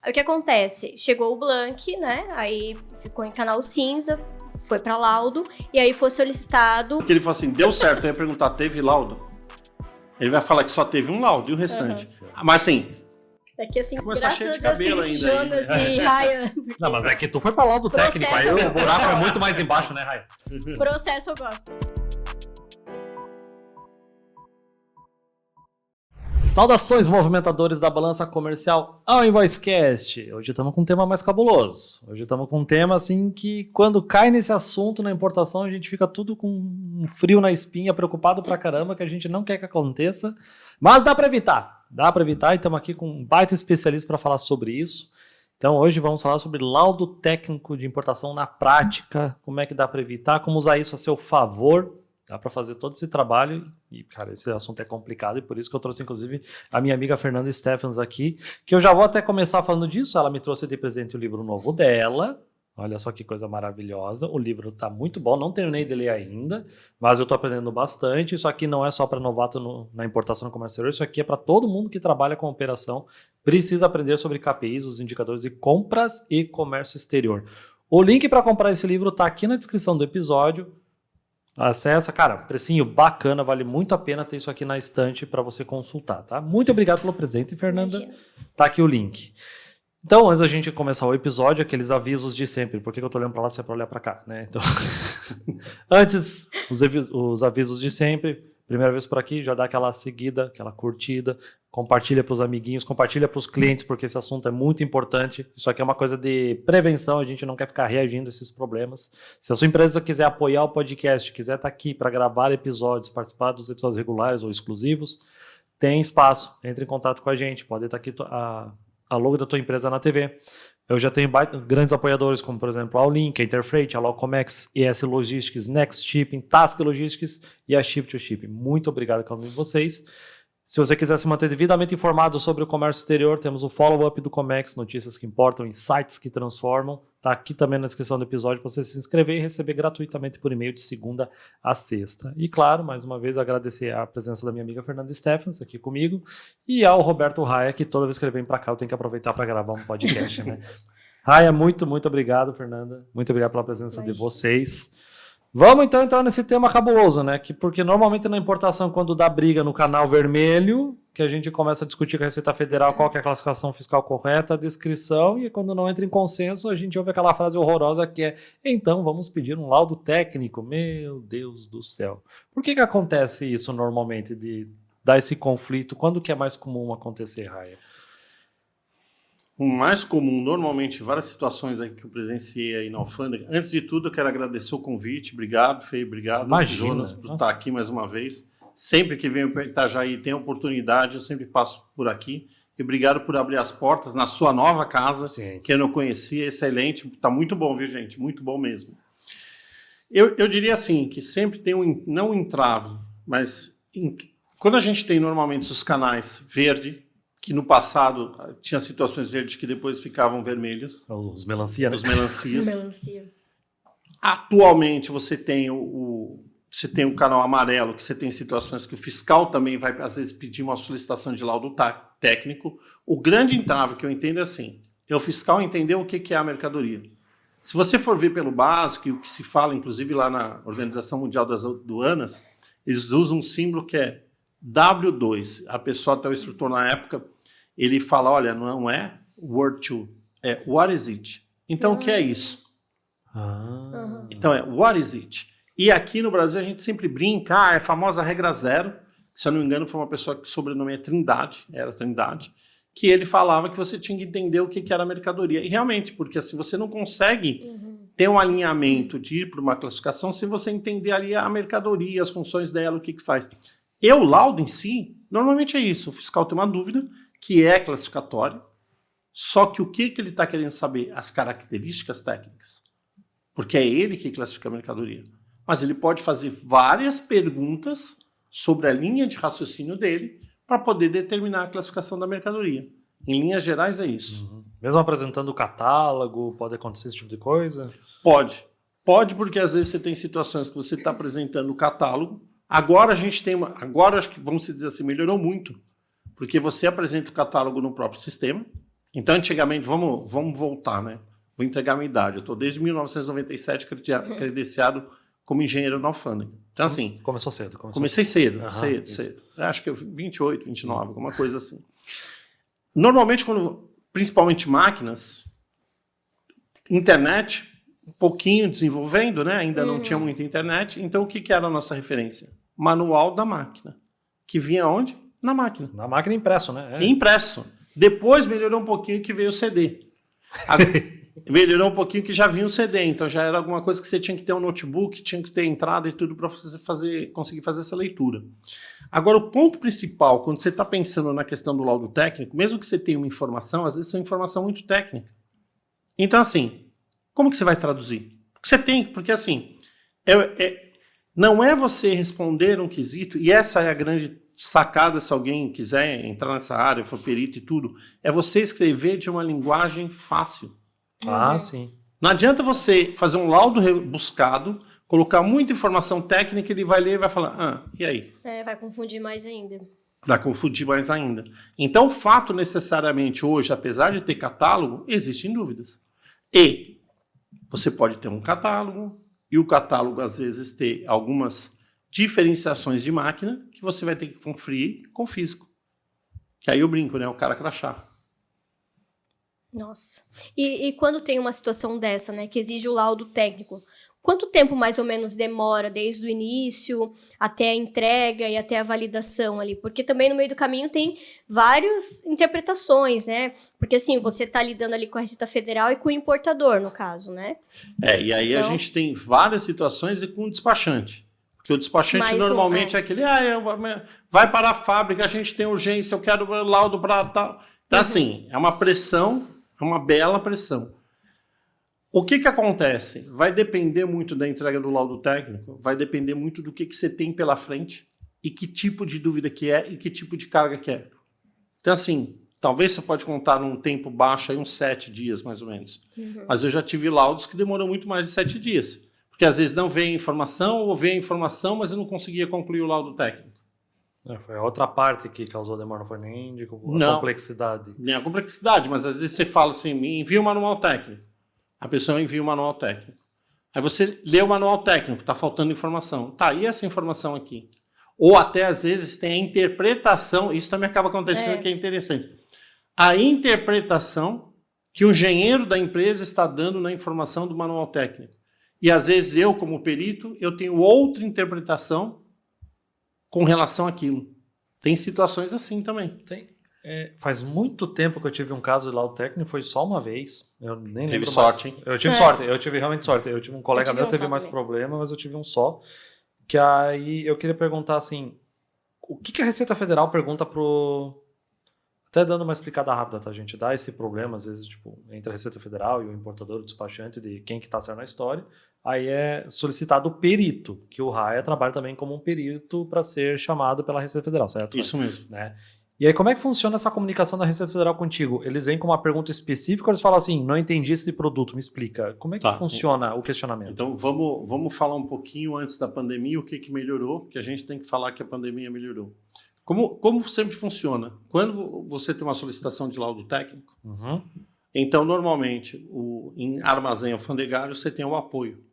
Aí o que acontece? Chegou o Blank, né? Aí ficou em canal cinza, foi pra laudo, e aí foi solicitado... Porque ele falou assim, deu certo, eu ia perguntar, teve laudo? Ele vai falar que só teve um laudo, e o restante? Mas assim... É que assim, mas tá graças cheio a de Deus cabelo que esse ainda Jonas e Ryan... Não, mas é que tu foi pra laudo técnico, aí o buraco é muito mais embaixo, né, Ryan? Processo eu gosto. Saudações, movimentadores da balança comercial ao InvoiceCast. Hoje estamos com um tema mais cabuloso. Hoje estamos com um tema assim que quando cai nesse assunto na importação a gente fica tudo com um frio na espinha, preocupado pra caramba, que a gente não quer que aconteça, mas dá para evitar. Dá para evitar e estamos aqui com um baita especialista para falar sobre isso. Então hoje vamos falar sobre laudo técnico de importação na prática, como é que dá para evitar, como usar isso a seu favor. Dá para fazer todo esse trabalho e, cara, esse assunto é complicado e por isso que eu trouxe, inclusive, a minha amiga Fernanda Stephens aqui, que eu já vou até começar falando disso. Ela me trouxe de presente o livro novo dela. Olha só que coisa maravilhosa. O livro tá muito bom, não terminei de ler ainda, mas eu tô aprendendo bastante. Isso aqui não é só para novato na importação no comércio exterior, isso aqui é para todo mundo que trabalha com operação, precisa aprender sobre KPIs, os indicadores de compras e comércio exterior. O link para comprar esse livro tá aqui na descrição do episódio. Acessa, cara, precinho bacana, vale muito a pena ter isso aqui na estante para você consultar, tá? Muito obrigado pelo presente, Fernanda. Imagina. Tá aqui o link. Então, antes da gente começar o episódio, aqueles avisos de sempre. Por que eu tô olhando para lá se é para olhar para cá, né? Então, antes, os avisos de sempre. Primeira vez por aqui, já dá aquela seguida, aquela curtida, compartilha para os amiguinhos, compartilha para os clientes, porque esse assunto é muito importante. Isso aqui é uma coisa de prevenção, a gente não quer ficar reagindo a esses problemas. Se a sua empresa quiser apoiar o podcast, quiser estar aqui para gravar episódios, participar dos episódios regulares ou exclusivos, tem espaço, entre em contato com a gente, pode estar aqui a logo da tua empresa na TV. Eu já tenho grandes apoiadores, como por exemplo a Allink, a Interfreight, a Locomex, ES Logistics, Next Shipping, Task Logistics e a Ship2Ship. Muito obrigado a cada um de vocês. Se você quiser se manter devidamente informado sobre o comércio exterior, temos o follow-up do Comex, notícias que importam, insights que transformam. Está aqui também na descrição do episódio para você se inscrever e receber gratuitamente por e-mail de segunda a sexta. E claro, mais uma vez agradecer a presença da minha amiga Fernanda Stephens aqui comigo e ao Roberto Raia, que toda vez que ele vem para cá eu tenho que aproveitar para gravar um podcast, né? Raia, muito obrigado, Fernanda. Muito obrigado pela presença de vocês. Vamos então entrar nesse tema cabuloso, né? Porque normalmente na importação, quando dá briga no canal vermelho, que a gente começa a discutir com a Receita Federal qual que é a classificação fiscal correta, a descrição, e quando não entra em consenso, a gente ouve aquela frase horrorosa que é: então vamos pedir um laudo técnico. Meu Deus do céu. Por que acontece isso normalmente, de dar esse conflito? Quando que é mais comum acontecer, Raia? O mais comum, normalmente, várias situações aí que eu presenciei aí na alfândega. Antes de tudo, eu quero agradecer o convite. Obrigado, Fê. Obrigado, Imagina, Jonas, por estar aqui mais uma vez. Sempre que venho para Itajaí e tem oportunidade, eu sempre passo por aqui. E obrigado por abrir as portas na sua nova casa, Sim. que eu não conhecia. Excelente. Está muito bom, viu, gente? Muito bom mesmo. Eu diria assim, que sempre tem não um entrave, mas quando a gente tem normalmente os canais verde, que no passado tinha situações verdes que depois ficavam vermelhas. Os melancia, né? Os melancias. Melancia. Atualmente você tem o canal amarelo, que você tem situações que o fiscal também vai, às vezes, pedir uma solicitação de laudo técnico. O grande entrave que eu entendo é assim, é o fiscal entender o que é a mercadoria. Se você for ver pelo básico, e o que se fala, inclusive, lá na Organização Mundial das Aduanas, eles usam um símbolo que é W2. A pessoa, até o instrutor na época, ele fala, olha, não é Word to, é What is it? Então, o que é isso? Então, é What is it? E aqui no Brasil a gente sempre brinca, é a famosa regra zero, se eu não me engano foi uma pessoa que o sobrenome é Trindade, que ele falava que você tinha que entender o que era a mercadoria. E realmente, porque assim, você não consegue ter um alinhamento de ir para uma classificação sem você entender ali a mercadoria, as funções dela, o que faz. E o laudo em si, normalmente é isso. O fiscal tem uma dúvida, que é classificatória, só que o que ele está querendo saber? As características técnicas. Porque é ele que classifica a mercadoria. Mas ele pode fazer várias perguntas sobre a linha de raciocínio dele para poder determinar a classificação da mercadoria. Em linhas gerais é isso. Mesmo apresentando o catálogo, pode acontecer esse tipo de coisa? Pode. Pode, porque às vezes você tem situações que você está apresentando o catálogo. Agora a gente tem agora acho que, vamos dizer assim, melhorou muito. Porque você apresenta o catálogo no próprio sistema, Então, antigamente, vamos voltar, né? Vou entregar a minha idade. Eu estou desde 1997 credenciado como engenheiro na alfândega. Então, assim... Começou cedo. Comecei cedo. Acho que 28, 29, alguma coisa assim. Normalmente, principalmente máquinas, internet, um pouquinho desenvolvendo, né? Ainda não tinha muita internet. Então, o que era a nossa referência? Manual da máquina. Que vinha onde? Na máquina. Na máquina impresso, né? Impresso. Depois melhorou um pouquinho que veio o CD. Melhorou um pouquinho que já vinha o CD. Então, já era alguma coisa que você tinha que ter um notebook, tinha que ter entrada e tudo para você conseguir fazer essa leitura. Agora, o ponto principal, quando você está pensando na questão do laudo técnico, mesmo que você tenha uma informação, às vezes é uma informação muito técnica. Então, assim, como que você vai traduzir? Porque assim, não é você responder um quesito, e essa é a grande sacada, se alguém quiser entrar nessa área, for perito e tudo, é você escrever de uma linguagem fácil. Sim. Não adianta você fazer um laudo rebuscado, colocar muita informação técnica, ele vai ler e vai falar, e aí? Vai confundir mais ainda. Vai confundir mais ainda. Então, o fato necessariamente hoje, apesar de ter catálogo, existem dúvidas. E você pode ter um catálogo, e o catálogo, às vezes, ter algumas diferenciações de máquina que você vai ter que conferir com físico. Que aí eu brinco, né? O cara crachá. Nossa. E quando tem uma situação dessa, né, que exige o laudo técnico, quanto tempo mais ou menos demora desde o início até a entrega e até a validação ali? Porque também no meio do caminho tem várias interpretações, né? Porque assim, você está lidando ali com a Receita Federal e com o importador, no caso, né? E aí a gente tem várias situações e com o despachante. Porque o despachante normalmente é aquele, vai para a fábrica, a gente tem urgência, eu quero laudo para tal. Então, assim, é uma pressão, é uma bela pressão. O que acontece? Vai depender muito da entrega do laudo técnico, vai depender muito do que você tem pela frente e que tipo de dúvida que é e que tipo de carga que é. Então, assim, talvez você pode contar num tempo baixo, aí uns 7 dias, mais ou menos. Mas eu já tive laudos que demoram muito mais de 7 dias. Porque às vezes não veio a informação, ou veio a informação, mas eu não conseguia concluir o laudo técnico. Foi a outra parte que causou demora, não foi nem a complexidade. Nem a complexidade, mas às vezes você fala assim, me envia o manual técnico. A pessoa envia o manual técnico. Aí você lê o manual técnico, está faltando informação. Tá, e essa informação aqui? Ou até às vezes tem a interpretação, isso também acaba acontecendo que é interessante. A interpretação que o engenheiro da empresa está dando na informação do manual técnico. E às vezes eu, como perito, eu tenho outra interpretação com relação àquilo. Tem situações assim também. Tem. Faz muito tempo que eu tive um caso de laudo técnico, foi só uma vez. Eu nem lembro. Teve sorte, hein? Eu tive sorte, eu tive realmente sorte. Eu tive um colega meu que teve mais problema, mas eu tive um só. Que aí eu queria perguntar assim, o que a Receita Federal pergunta pro... Até dando uma explicada rápida, tá? A gente dá esse problema, às vezes, tipo, entre a Receita Federal e o importador, o despachante, de quem que tá certo na história. Aí é solicitado o perito, que o Raia trabalha também como um perito para ser chamado pela Receita Federal, certo? Isso mesmo. Né? E aí, como é que funciona essa comunicação da Receita Federal contigo? Eles vêm com uma pergunta específica ou eles falam assim, não entendi esse produto, me explica. Como é que funciona o questionamento? Então, vamos falar um pouquinho antes da pandemia, o que melhorou, que a gente tem que falar que a pandemia melhorou. Como sempre funciona? Quando você tem uma solicitação de laudo técnico, então, normalmente, em armazém alfandegário, você tem o apoio,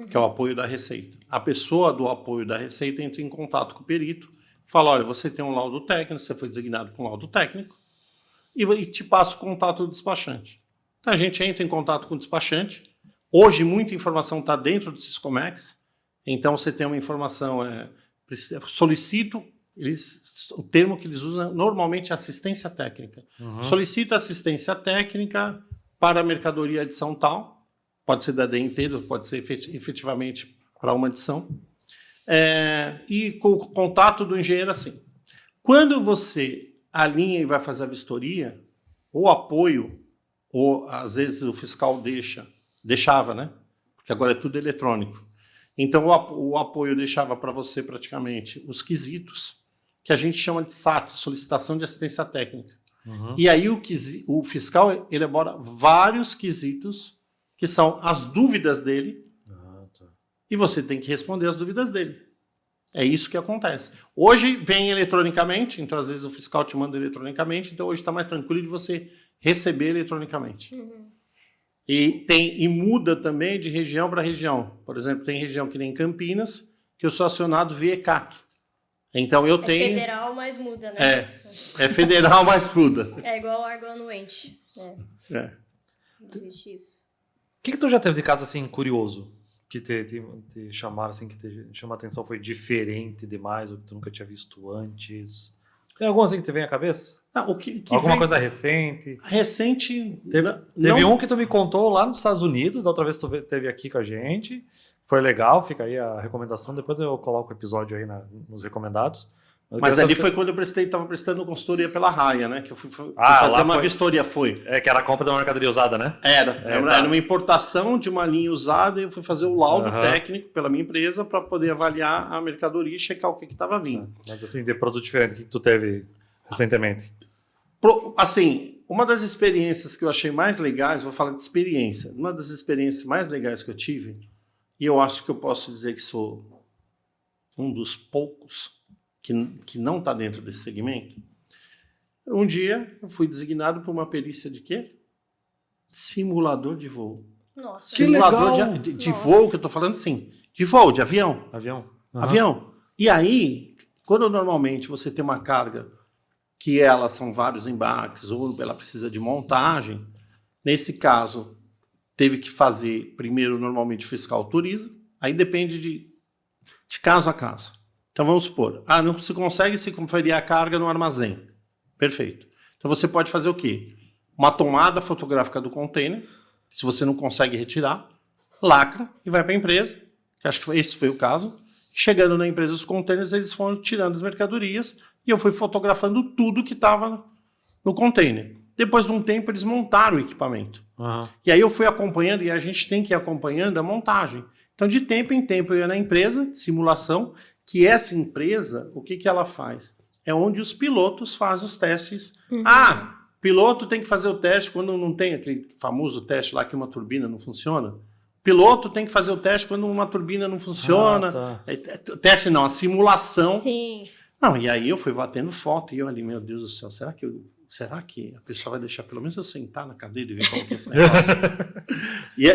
que é o apoio da Receita. A pessoa do apoio da Receita entra em contato com o perito, fala, olha, você tem um laudo técnico, você foi designado com laudo técnico, e te passa o contato do despachante. Então, a gente entra em contato com o despachante. Hoje, muita informação está dentro do Siscomex, então você tem uma informação, solicito, o termo que eles usam normalmente é assistência técnica. Solicita assistência técnica para a mercadoria edição tal, pode ser da DNT, pode ser efetivamente para uma edição, e com o contato do engenheiro assim. Quando você alinha e vai fazer a vistoria, ou apoio, ou às vezes o fiscal deixava, né? Porque agora é tudo eletrônico. Então o apoio deixava para você praticamente os quesitos, que a gente chama de SAT, solicitação de assistência técnica. E aí o fiscal elabora vários quesitos, que são as dúvidas dele, e você tem que responder as dúvidas dele. É isso que acontece. Hoje vem eletronicamente, então às vezes o fiscal te manda eletronicamente, então hoje está mais tranquilo de você receber eletronicamente. E muda também de região para região. Por exemplo, tem região que nem Campinas, que eu sou acionado via ECAC. Então eu tenho... É federal, mas muda, né? É federal, mas muda. É igual órgão anuente. Existe isso. O que tu já teve de caso assim curioso? Que te chamaram assim, que te chamou a atenção, foi diferente demais, ou que tu nunca tinha visto antes? Tem algum assim que te vem à cabeça? Alguma coisa recente? Recente... Teve um que tu me contou lá nos Estados Unidos, da outra vez tu esteve aqui com a gente. Foi legal, fica aí a recomendação. Depois eu coloco o episódio aí nos recomendados. Mas ali foi quando eu estava prestando consultoria pela Raia, né? Que eu fui fazer uma vistoria, que era a compra de uma mercadoria usada, né? Era uma importação de uma linha usada e eu fui fazer o laudo técnico pela minha empresa para poder avaliar a mercadoria e checar o que estava vindo. Mas assim, de produto diferente, o que tu teve recentemente? Assim, uma das experiências que eu achei mais legais, vou falar de experiência, uma das experiências mais legais que eu tive, e eu acho que eu posso dizer que sou um dos poucos que não está dentro desse segmento. Um dia eu fui designado para uma perícia de quê? Simulador de voo. Nossa. Simulador de voo, que eu estou falando assim, de voo, de avião. Avião. E aí, quando normalmente você tem uma carga que elas são vários embarques ou ela precisa de montagem, nesse caso, teve que fazer, primeiro, normalmente o fiscal autoriza, aí depende de caso a caso. Então vamos supor, não se consegue se conferir a carga no armazém. Perfeito. Então você pode fazer o quê? Uma tomada fotográfica do container, se você não consegue retirar, lacra e vai para a empresa, que acho que esse foi o caso. Chegando na empresa, os containers, eles foram tirando as mercadorias e eu fui fotografando tudo que estava no container. Depois de um tempo, eles montaram o equipamento. E aí eu fui acompanhando, e a gente tem que ir acompanhando a montagem. Então, de tempo em tempo, eu ia na empresa de simulação, que essa empresa, o que ela faz? É onde os pilotos fazem os testes. Piloto tem que fazer o teste quando não tem aquele famoso teste lá que uma turbina não funciona. Piloto tem que fazer o teste quando uma turbina não funciona. Teste não, a simulação. Sim. Não, e aí eu fui batendo foto e eu ali, meu Deus do céu, será que a pessoa vai deixar pelo menos eu sentar na cadeira e ver como que é esse negócio?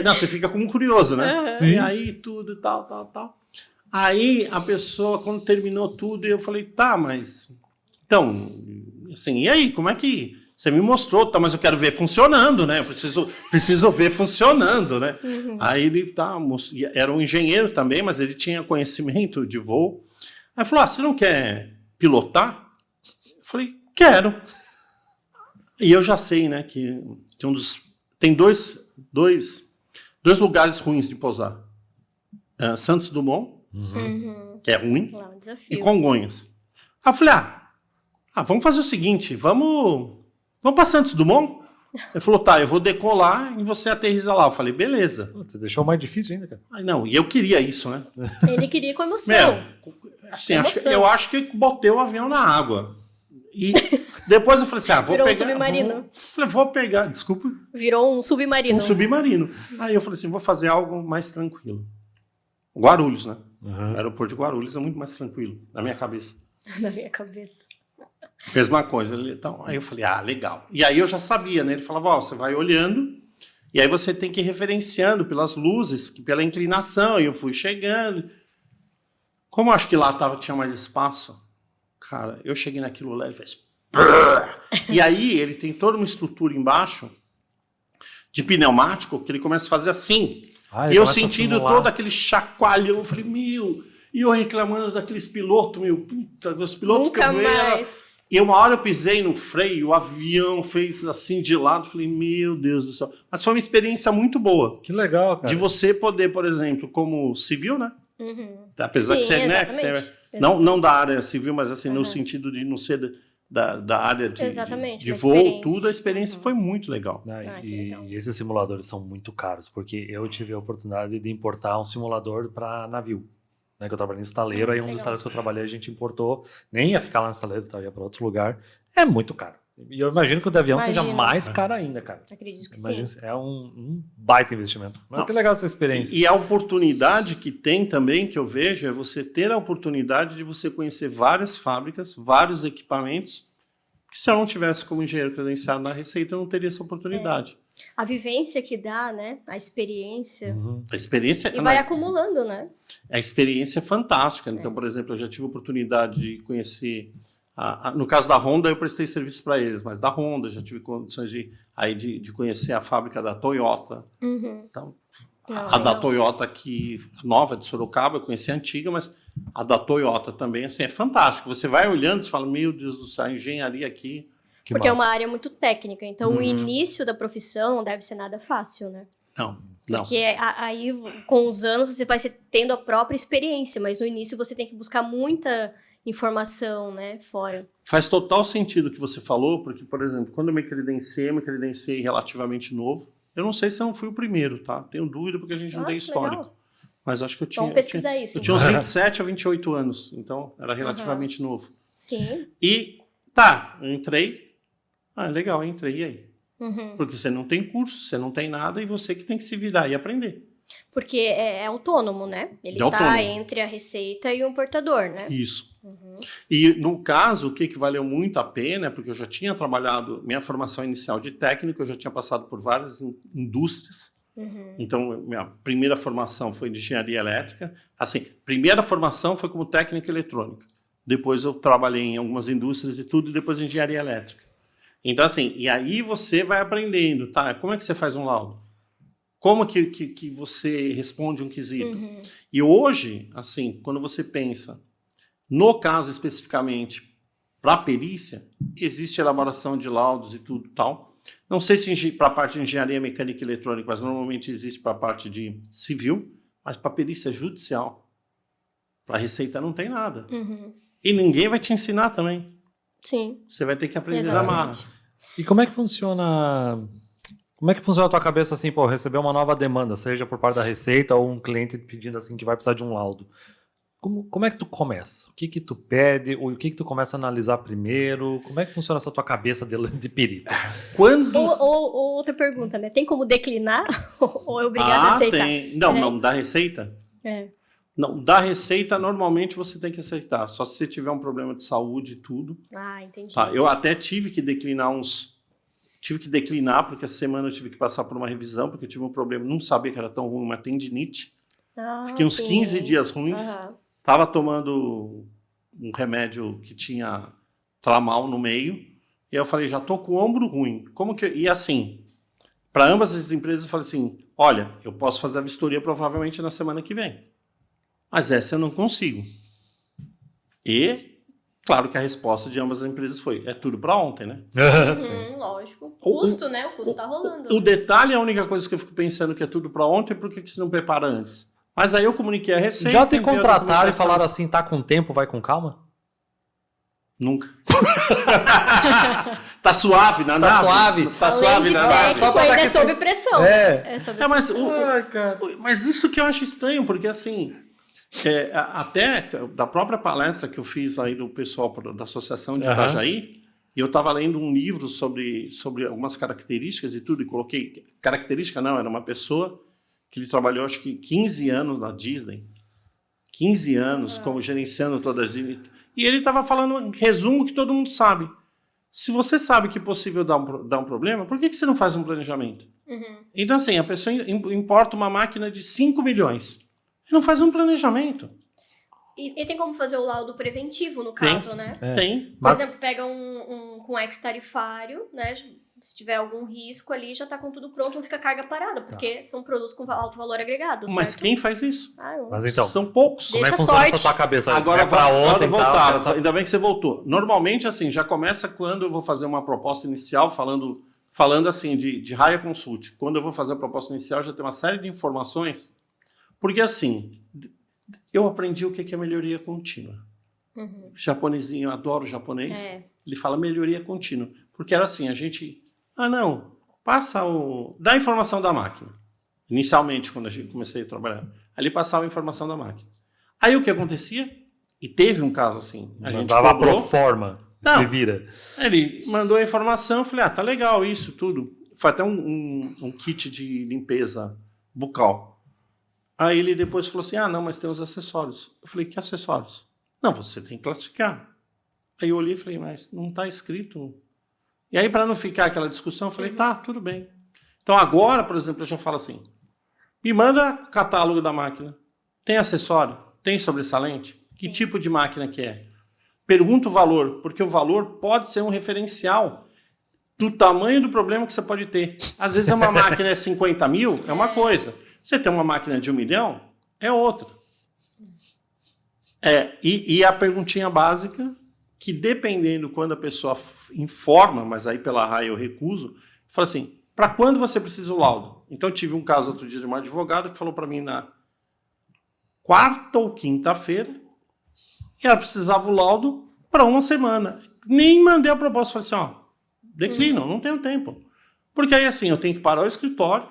Você fica como curioso, né? E aí tudo, tal. Aí a pessoa, quando terminou tudo, eu falei, mas... Então, assim, e aí, como é que... Você me mostrou, mas eu quero ver funcionando, né? Eu preciso ver funcionando, né? Aí ele era um engenheiro também, mas ele tinha conhecimento de voo. Aí falou, você não quer pilotar? Eu falei, quero. E eu já sei, né, que tem dois lugares ruins de pousar. Santos Dumont, que é ruim, Um desafio. e Congonhas. Aí eu falei, vamos fazer o seguinte, vamos para Santos Dumont? Ele falou, eu vou decolar e você aterriza lá. Eu falei, beleza. Você deixou mais difícil ainda, cara. Não, e eu queria isso, né? Ele queria com emoção. Assim, eu acho que botei o avião na água. E depois eu falei assim, vou Virou pegar... um submarino. Vou pegar, desculpa. Virou um submarino. Um submarino. Aí eu falei assim, vou fazer algo mais tranquilo. Guarulhos, né? O aeroporto de Guarulhos é muito mais tranquilo, na minha cabeça. Na minha cabeça. Mesma coisa. Então, aí eu falei, legal. E aí eu já sabia, né? Ele falava, você vai olhando, e aí você tem que ir referenciando pelas luzes, pela inclinação, e eu fui chegando. Como eu acho que lá tinha mais espaço, cara, eu cheguei naquilo lá, ele fez... E aí ele tem toda uma estrutura embaixo de pneumático que ele começa a fazer assim. E eu sentindo todo aquele chacoalhão, eu falei, e eu reclamando daqueles pilotos, os pilotos Nunca que eu vejo. mais. E uma hora eu pisei no freio, o avião fez assim de lado, falei, meu Deus do céu. Mas foi uma experiência muito boa. Que legal, cara. De você poder, por exemplo, como civil, né? Apesar de ser, né? Não da área civil, mas assim, no sentido de não ser da área de voo, tudo, a experiência foi muito legal. E esses simuladores são muito caros, porque eu tive a oportunidade de importar um simulador para navio. Né, que eu trabalhei em estaleiro, aí um dos estaleiros que eu trabalhei a gente importou, nem ia ficar lá no estaleiro, ia para outro lugar. É muito caro. E eu imagino que o de avião seja mais caro ainda, cara. Acredito que sim. É um baita investimento. Mas que legal essa experiência. E a oportunidade que tem também, que eu vejo, é você ter a oportunidade de você conhecer várias fábricas, vários equipamentos, Porque se eu não tivesse como engenheiro credenciado na Receita, eu não teria essa oportunidade. A vivência que dá, né? A experiência. A experiência E vai acumulando, né? A experiência é fantástica. Então, por exemplo, eu já tive a oportunidade de conhecer... no caso da Honda, eu prestei serviço para eles, mas da Honda já tive condições de conhecer a fábrica da Toyota. Então, a da Toyota aqui, nova de Sorocaba, eu conheci a antiga, mas a da Toyota também, assim, é fantástico. Você vai olhando e fala, meu Deus do céu, a engenharia aqui... Porque é uma área muito técnica, então o início da profissão não deve ser nada fácil, né? Não. Porque aí, com os anos, você vai tendo a própria experiência, mas no início você tem que buscar muita informação, né, fora. Faz total sentido o que você falou, porque, por exemplo, quando eu me credenciei relativamente novo. Eu não sei se eu não fui o primeiro, tá? Tenho dúvida porque a gente não tem histórico. Legal. Mas acho que eu tinha... Vamos pesquisar isso. Eu tinha uns 27 a 28 anos, então era relativamente novo. Sim. E, eu entrei. Legal, entrei, e aí? Porque você não tem curso, você não tem nada, e você que tem que se virar e aprender. Porque é autônomo, né? Ele está autônomo. entre a Receita e o importador, né? Isso. E, no caso, o que valeu muito a pena, porque eu já tinha trabalhado, minha formação inicial de técnico, eu já tinha passado por várias indústrias. Então, minha primeira formação foi de engenharia elétrica. Assim, primeira formação foi como técnico eletrônica. Depois eu trabalhei em algumas indústrias e tudo, e depois engenharia elétrica. Então, assim, e aí você vai aprendendo, tá? Como é que você faz um laudo? Como que você responde um quesito? E hoje, assim, quando você pensa, no caso especificamente para perícia, existe elaboração de laudos e tudo tal. Não sei se para a parte de engenharia mecânica e eletrônica, mas normalmente existe para a parte de civil, mas para perícia judicial, para Receita não tem nada. E ninguém vai te ensinar também. Sim. Você vai ter que aprender na marra. E como é que funciona... Como é que funciona a tua cabeça assim, receber uma nova demanda, seja por parte da Receita ou um cliente pedindo assim que vai precisar de um laudo? Como é que tu começa? O que tu pede? O que tu começa a analisar primeiro? Como é que funciona essa tua cabeça de perito? Ou outra pergunta, né? Tem como declinar? Ou é obrigado a aceitar? Tem. Não, da Receita? Não, da Receita, normalmente você tem que aceitar. Só se você tiver um problema de saúde e tudo. Entendi. Eu até tive que declinar porque essa semana eu tive que passar por uma revisão, porque eu tive um problema, não sabia que era tão ruim, uma tendinite. Fiquei uns 15 dias ruins. Estava tomando um remédio que tinha tramal no meio. E eu falei, já tô com o ombro ruim. E assim, para ambas as empresas eu falei assim, olha, eu posso fazer a vistoria provavelmente na semana que vem. Mas essa eu não consigo. E, claro que a resposta de ambas as empresas foi, é tudo para ontem, né? Lógico. Custo, né? O custo tá rolando. O detalhe, a única coisa que eu fico pensando que é tudo para ontem, por que você não prepara antes? Mas aí eu comuniquei a Receita... Já te contrataram e falaram assim, tá com tempo, vai com calma? Nunca. Tá suave na nave? Suave. Tá suave na nave. Só ainda é sob pressão. Mas isso que eu acho estranho, porque assim... até da própria palestra que eu fiz aí do pessoal da Associação de Itajaí, e eu estava lendo um livro sobre algumas características e tudo, e coloquei... Característica não, era uma pessoa que ele trabalhou acho que 15 anos na Disney. 15 anos como gerenciando todas as... E ele estava falando um resumo que todo mundo sabe. Se você sabe que é possível dar um problema, por que você não faz um planejamento? Então assim, a pessoa importa uma máquina de 5 milhões. E não faz um planejamento. E tem como fazer o laudo preventivo, no caso, né? Tem. Por exemplo, pega com ex-tarifário, né? Se tiver algum risco ali, já tá com tudo pronto, não fica carga parada, porque são produtos com alto valor agregado, Mas certo? quem faz isso? Mas então, são poucos. Como é que funciona essa tua cabeça? Agora para ontem voltaram. Ainda bem que você voltou. Normalmente, assim, já começa quando eu vou fazer uma proposta inicial, falando assim, de Raia Consult. Quando eu vou fazer a proposta inicial, já tem uma série de informações. Porque, assim, eu aprendi o que é melhoria contínua. O japonesinho, eu adoro o japonês. Ele fala melhoria contínua. Porque era assim, a gente... dá a informação da máquina. Inicialmente, quando a gente comecei a trabalhar. Ali passava a informação da máquina. Aí o que acontecia? E teve um caso assim. A gente mandava pro forma. Se vira. Ele mandou a informação, eu falei, tá legal isso, tudo. Foi até um kit de limpeza bucal. Aí ele depois falou assim, não, mas tem os acessórios. Eu falei, que acessórios? Não, você tem que classificar. Aí eu olhei e falei, mas não está escrito. E aí, para não ficar aquela discussão, eu falei, tá, tudo bem. Então agora, por exemplo, eu já falo assim, me manda catálogo da máquina. Tem acessório? Tem sobressalente? Sim. Que tipo de máquina que é? Pergunta o valor, porque o valor pode ser um referencial do tamanho do problema que você pode ter. Às vezes uma máquina é 50 mil, é uma coisa. Você tem uma máquina de 1 milhão, é outra. E a perguntinha básica, que dependendo quando a pessoa informa, mas aí pela RAI eu recuso, fala assim, para quando você precisa o laudo? Então eu tive um caso outro dia de uma advogada que falou para mim na quarta ou quinta-feira, e ela precisava o laudo para uma semana. Nem mandei a proposta, falei assim, ó, declino, não tenho tempo. Porque aí assim, eu tenho que parar o escritório,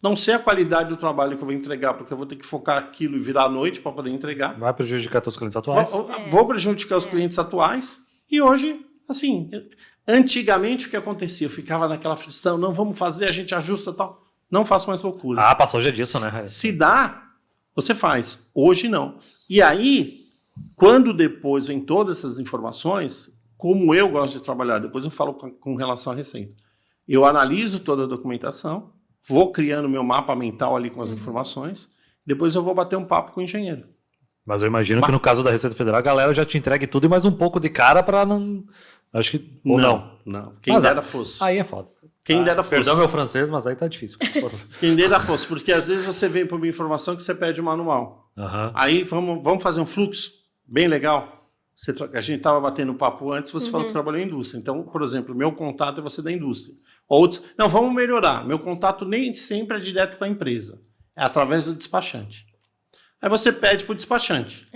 não sei a qualidade do trabalho que eu vou entregar, porque eu vou ter que focar aquilo e virar à noite para poder entregar. Vai prejudicar teus clientes atuais? Vou prejudicar os clientes atuais. E hoje, assim, antigamente o que acontecia? Eu ficava naquela aflição, não, vamos fazer, a gente ajusta e tal. Não faço mais loucura. Ah, passou já disso, né? Se dá, você faz. Hoje não. E aí, quando depois vem todas essas informações, como eu gosto de trabalhar, depois eu falo com relação à receita. Eu analiso toda a documentação, vou criando meu mapa mental ali com as informações, depois eu vou bater um papo com o engenheiro. Mas eu imagino que no caso da Receita Federal, a galera já te entregue tudo e mais um pouco de cara para não... Acho que... Ou não. Não. Quem Mas, dera fosse. Aí é foda. Quem dera fosse. Perdão meu francês, mas aí tá difícil. Quem dera fosse, porque às vezes você vem por uma informação que você pede o manual. Uhum. Aí vamos fazer um fluxo bem legal. A gente estava batendo papo antes, você falou que trabalhou em indústria. Então, por exemplo, meu contato é você da indústria. Outros, não, vamos melhorar. Meu contato nem sempre é direto com a empresa. É através do despachante. Aí você pede para o despachante.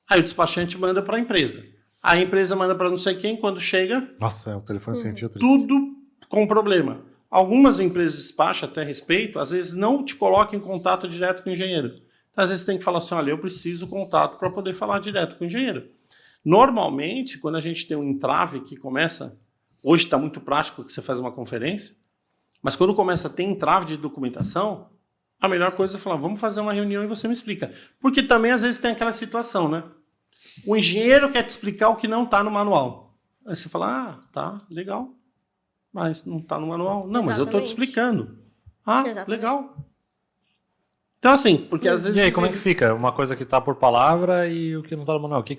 Aí o despachante manda para a empresa. A empresa manda para não sei quem, quando chega... Nossa, o telefone sem fio. Tudo com problema. Algumas empresas de despacho, até respeito, às vezes não te colocam em contato direto com o engenheiro. Então, às vezes tem que falar assim, olha, eu preciso contato para poder falar direto com o engenheiro. Normalmente, quando a gente tem um entrave que começa... Hoje está muito prático que você faz uma conferência, mas quando começa a ter entrave de documentação, a melhor coisa é falar, vamos fazer uma reunião e você me explica. Porque também, às vezes, tem aquela situação, né? O engenheiro quer te explicar o que não está no manual. Aí você fala, tá, legal, mas não está no manual. Não, mas eu estou te explicando. Legal. Então, assim, porque às vezes... E aí, como é que fica? Uma coisa que está por palavra e o que não está no manual. O que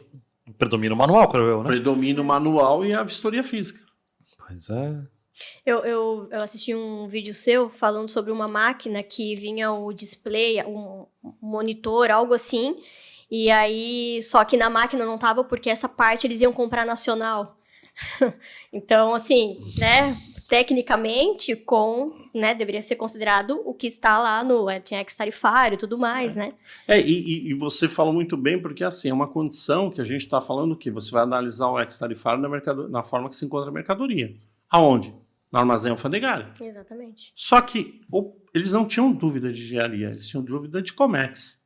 predomina o manual, creio eu, né? Predomina o manual e a vistoria física. Pois é. Eu assisti um vídeo seu falando sobre uma máquina que vinha o display, um monitor, algo assim, e aí, só que na máquina não tava porque essa parte eles iam comprar nacional. Então, assim, né, tecnicamente, deveria ser considerado o que está lá tinha ex-tarifário e tudo mais, né? E você falou muito bem, porque assim, é uma condição que a gente está falando que você vai analisar o ex-tarifário na forma que se encontra a mercadoria. Aonde? No armazém alfandegário. Exatamente. Só que eles não tinham dúvida de engenharia, eles tinham dúvida de Comex.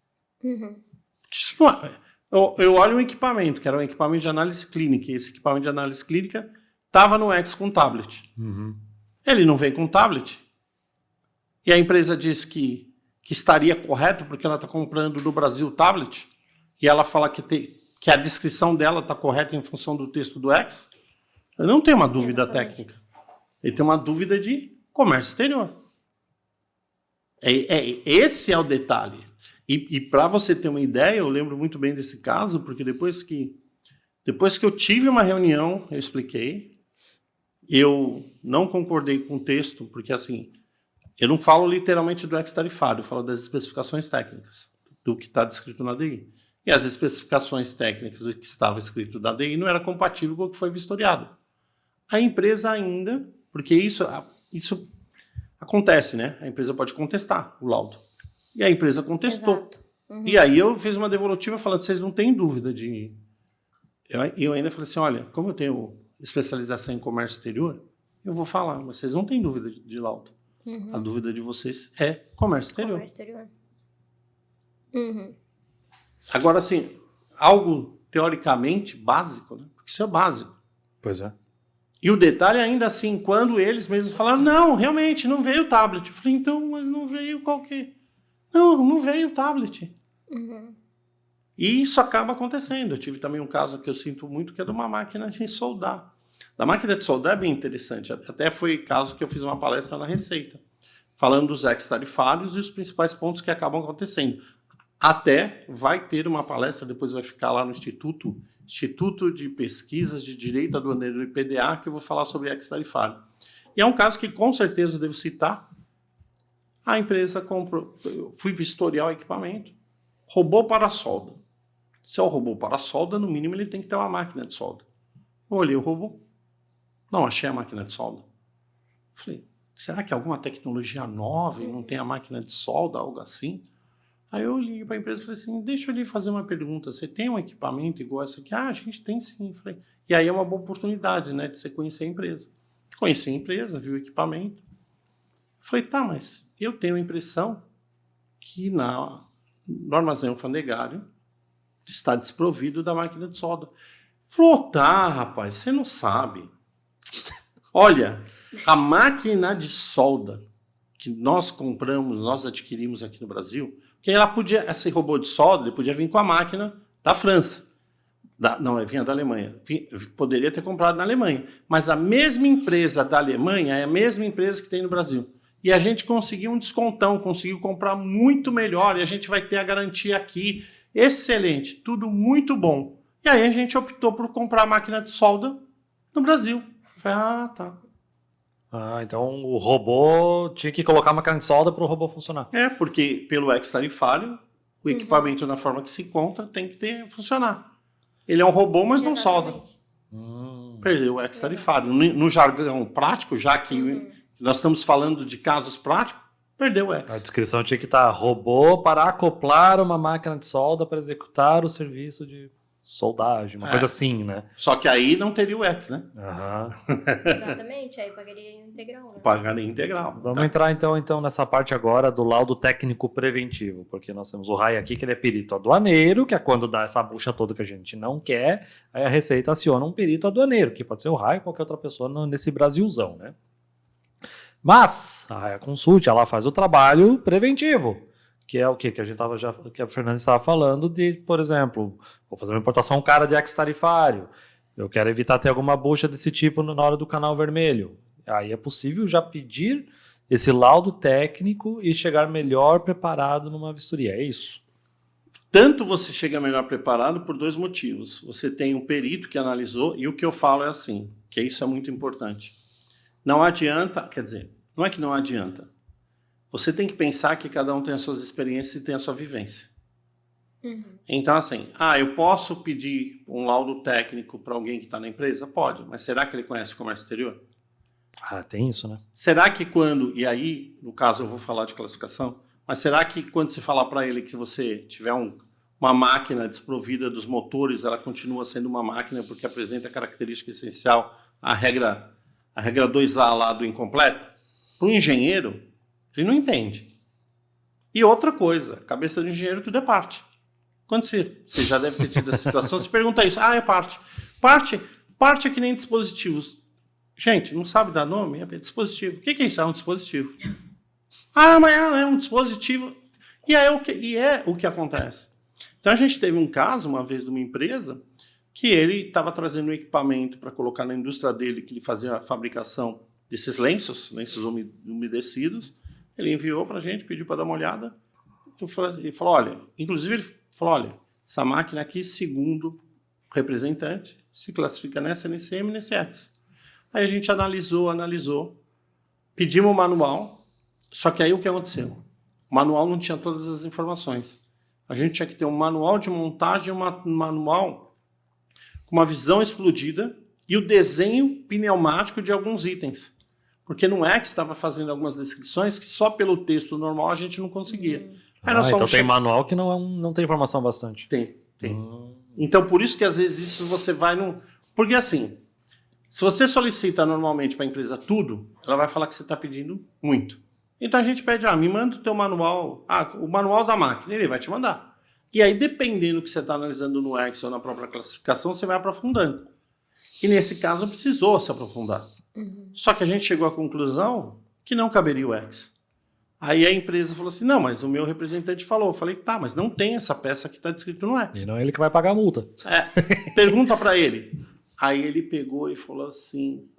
Eu olho um equipamento, que era um equipamento de análise clínica, e esse equipamento de análise clínica estava no X com tablet. Ele não veio com tablet. E a empresa diz que estaria correto, porque ela está comprando do Brasil tablet, e ela fala que a descrição dela está correta em função do texto do X. Eu não tenho uma dúvida técnica. Ele tem uma dúvida de comércio exterior. Esse é o detalhe. E para você ter uma ideia, eu lembro muito bem desse caso, porque depois que eu tive uma reunião, eu expliquei, eu não concordei com o texto, porque assim, eu não falo literalmente do ex-tarifário, eu falo das especificações técnicas, do que está descrito na DI. E as especificações técnicas do que estava escrito na DI não era compatível com o que foi vistoriado. A empresa ainda, porque isso acontece, né? A empresa pode contestar o laudo. E a empresa contestou. E aí eu fiz uma devolutiva falando, vocês não têm dúvida de... Eu ainda falei assim, olha, como eu tenho especialização em comércio exterior, eu vou falar, mas vocês não têm dúvida de laudo. A dúvida de vocês é comércio exterior. Comércio exterior. Agora, assim, algo teoricamente básico, né? Porque isso é básico. Pois é. E o detalhe ainda assim, quando eles mesmos falaram, não, realmente, não veio o tablet. Eu falei, então, mas não veio qualquer... Não veio o tablet. E isso acaba acontecendo. Eu tive também um caso que eu sinto muito, que é de uma máquina de soldar. Da máquina de soldar é bem interessante. Até foi caso que eu fiz uma palestra na Receita, falando dos ex-tarifários e os principais pontos que acabam acontecendo. Até vai ter uma palestra, depois vai ficar lá no Instituto de Pesquisas de Direito Aduaneiro do IPDA, que eu vou falar sobre ex-tarifário. E é um caso que com certeza eu devo citar. A empresa comprou, eu fui vistoriar o equipamento, robô para solda. Se é o robô para solda, no mínimo ele tem que ter uma máquina de solda. Eu olhei o robô, não achei a máquina de solda. Falei, será que é alguma tecnologia nova e não tem a máquina de solda, algo assim? Aí eu liguei para a empresa e falei assim, deixa eu lhe fazer uma pergunta, você tem um equipamento igual esse aqui? Ah, a gente tem sim. Falei, e aí é uma boa oportunidade, né, de você conhecer a empresa. Conheci a empresa, vi o equipamento. Falei, tá, mas eu tenho a impressão que no armazém alfandegário está desprovido da máquina de solda. Falou, tá, rapaz, você não sabe. Olha, a máquina de solda que nós compramos, nós adquirimos aqui no Brasil, que ela podia, esse robô de solda, ele podia vir com a máquina da França. Não, vinha da Alemanha. Poderia ter comprado na Alemanha. Mas a mesma empresa da Alemanha é a mesma empresa que tem no Brasil. E a gente conseguiu um descontão, conseguiu comprar muito melhor, e a gente vai ter a garantia aqui. Excelente, tudo muito bom. E aí a gente optou por comprar a máquina de solda no Brasil. Falei, ah, tá. Ah, então o robô tinha que colocar uma máquina de solda para o robô funcionar. É, porque pelo ex-tarifário, o equipamento na forma que se encontra tem que funcionar. Ele é um robô, mas não solda. Perdeu o ex-tarifário. No jargão prático, já que nós estamos falando de casos práticos, perdeu o ex. A descrição tinha que estar robô para acoplar uma máquina de solda para executar o serviço de soldagem, uma coisa assim, né? Só que aí não teria o ex, né? Exatamente, aí pagaria integral. Né? Pagaria integral. Vamos entrar então nessa parte agora do laudo técnico preventivo, porque nós temos o Rai aqui, que ele é perito aduaneiro, que é quando dá essa bucha toda que a gente não quer, aí a Receita aciona um perito aduaneiro, que pode ser o Rai ou qualquer outra pessoa nesse Brasilzão, né? Mas a Raia Consult, ela faz o trabalho preventivo, que é o que que a Fernanda estava falando de, por exemplo, vou fazer uma importação cara de ex-tarifário, eu quero evitar ter alguma bucha desse tipo na hora do canal vermelho. Aí é possível já pedir esse laudo técnico e chegar melhor preparado numa vistoria, é isso? Tanto você chega melhor preparado por dois motivos. Você tem um perito que analisou, e o que eu falo é assim, que isso é muito importante. Não adianta, quer dizer, não é que não adianta. Você tem que pensar que cada um tem as suas experiências e tem a sua vivência. Então, assim, eu posso pedir um laudo técnico para alguém que está na empresa? Pode, mas será que ele conhece o comércio exterior? Ah, tem isso, né? Será que quando, e aí, no caso eu vou falar de classificação, mas será que quando você falar para ele que você tiver uma máquina desprovida dos motores, ela continua sendo uma máquina porque apresenta a característica essencial, a regra 2A lá do incompleto? Para o engenheiro, ele não entende. E outra coisa, a cabeça do engenheiro tudo é parte. Quando você já deve ter tido essa situação, você pergunta isso, é parte. Parte é que nem dispositivos. Gente, não sabe dar nome? É dispositivo. O que é isso? É um dispositivo. Mas é um dispositivo. E é o que acontece. Então a gente teve um caso, uma vez, de uma empresa, que ele estava trazendo um equipamento para colocar na indústria dele, que ele fazia a fabricação desses lenços umedecidos. Ele enviou para a gente, pediu para dar uma olhada. Ele falou, olha, essa máquina aqui, segundo o representante, se classifica nessa NCM e nesse X. Aí a gente analisou, pedimos o manual, só que aí o que aconteceu? O manual não tinha todas as informações. A gente tinha que ter um manual de montagem, um manual com uma visão explodida e o desenho pneumático de alguns itens. Porque no X estava fazendo algumas descrições que só pelo texto normal a gente não conseguia. Então tem manual que não tem informação bastante. Tem. Então por isso que às vezes isso você vai no... Porque assim, se você solicita normalmente para a empresa tudo, ela vai falar que você está pedindo muito. Então a gente pede, me manda o teu manual, o manual da máquina, ele vai te mandar. E aí, dependendo do que você está analisando no X ou na própria classificação, você vai aprofundando. E nesse caso precisou se aprofundar. Só que a gente chegou à conclusão que não caberia o X. Aí a empresa falou assim, não, mas o meu representante falou. Eu falei, tá, mas não tem essa peça que está descrito no X. E não é ele que vai pagar a multa. Pergunta para ele. Aí ele pegou e falou assim,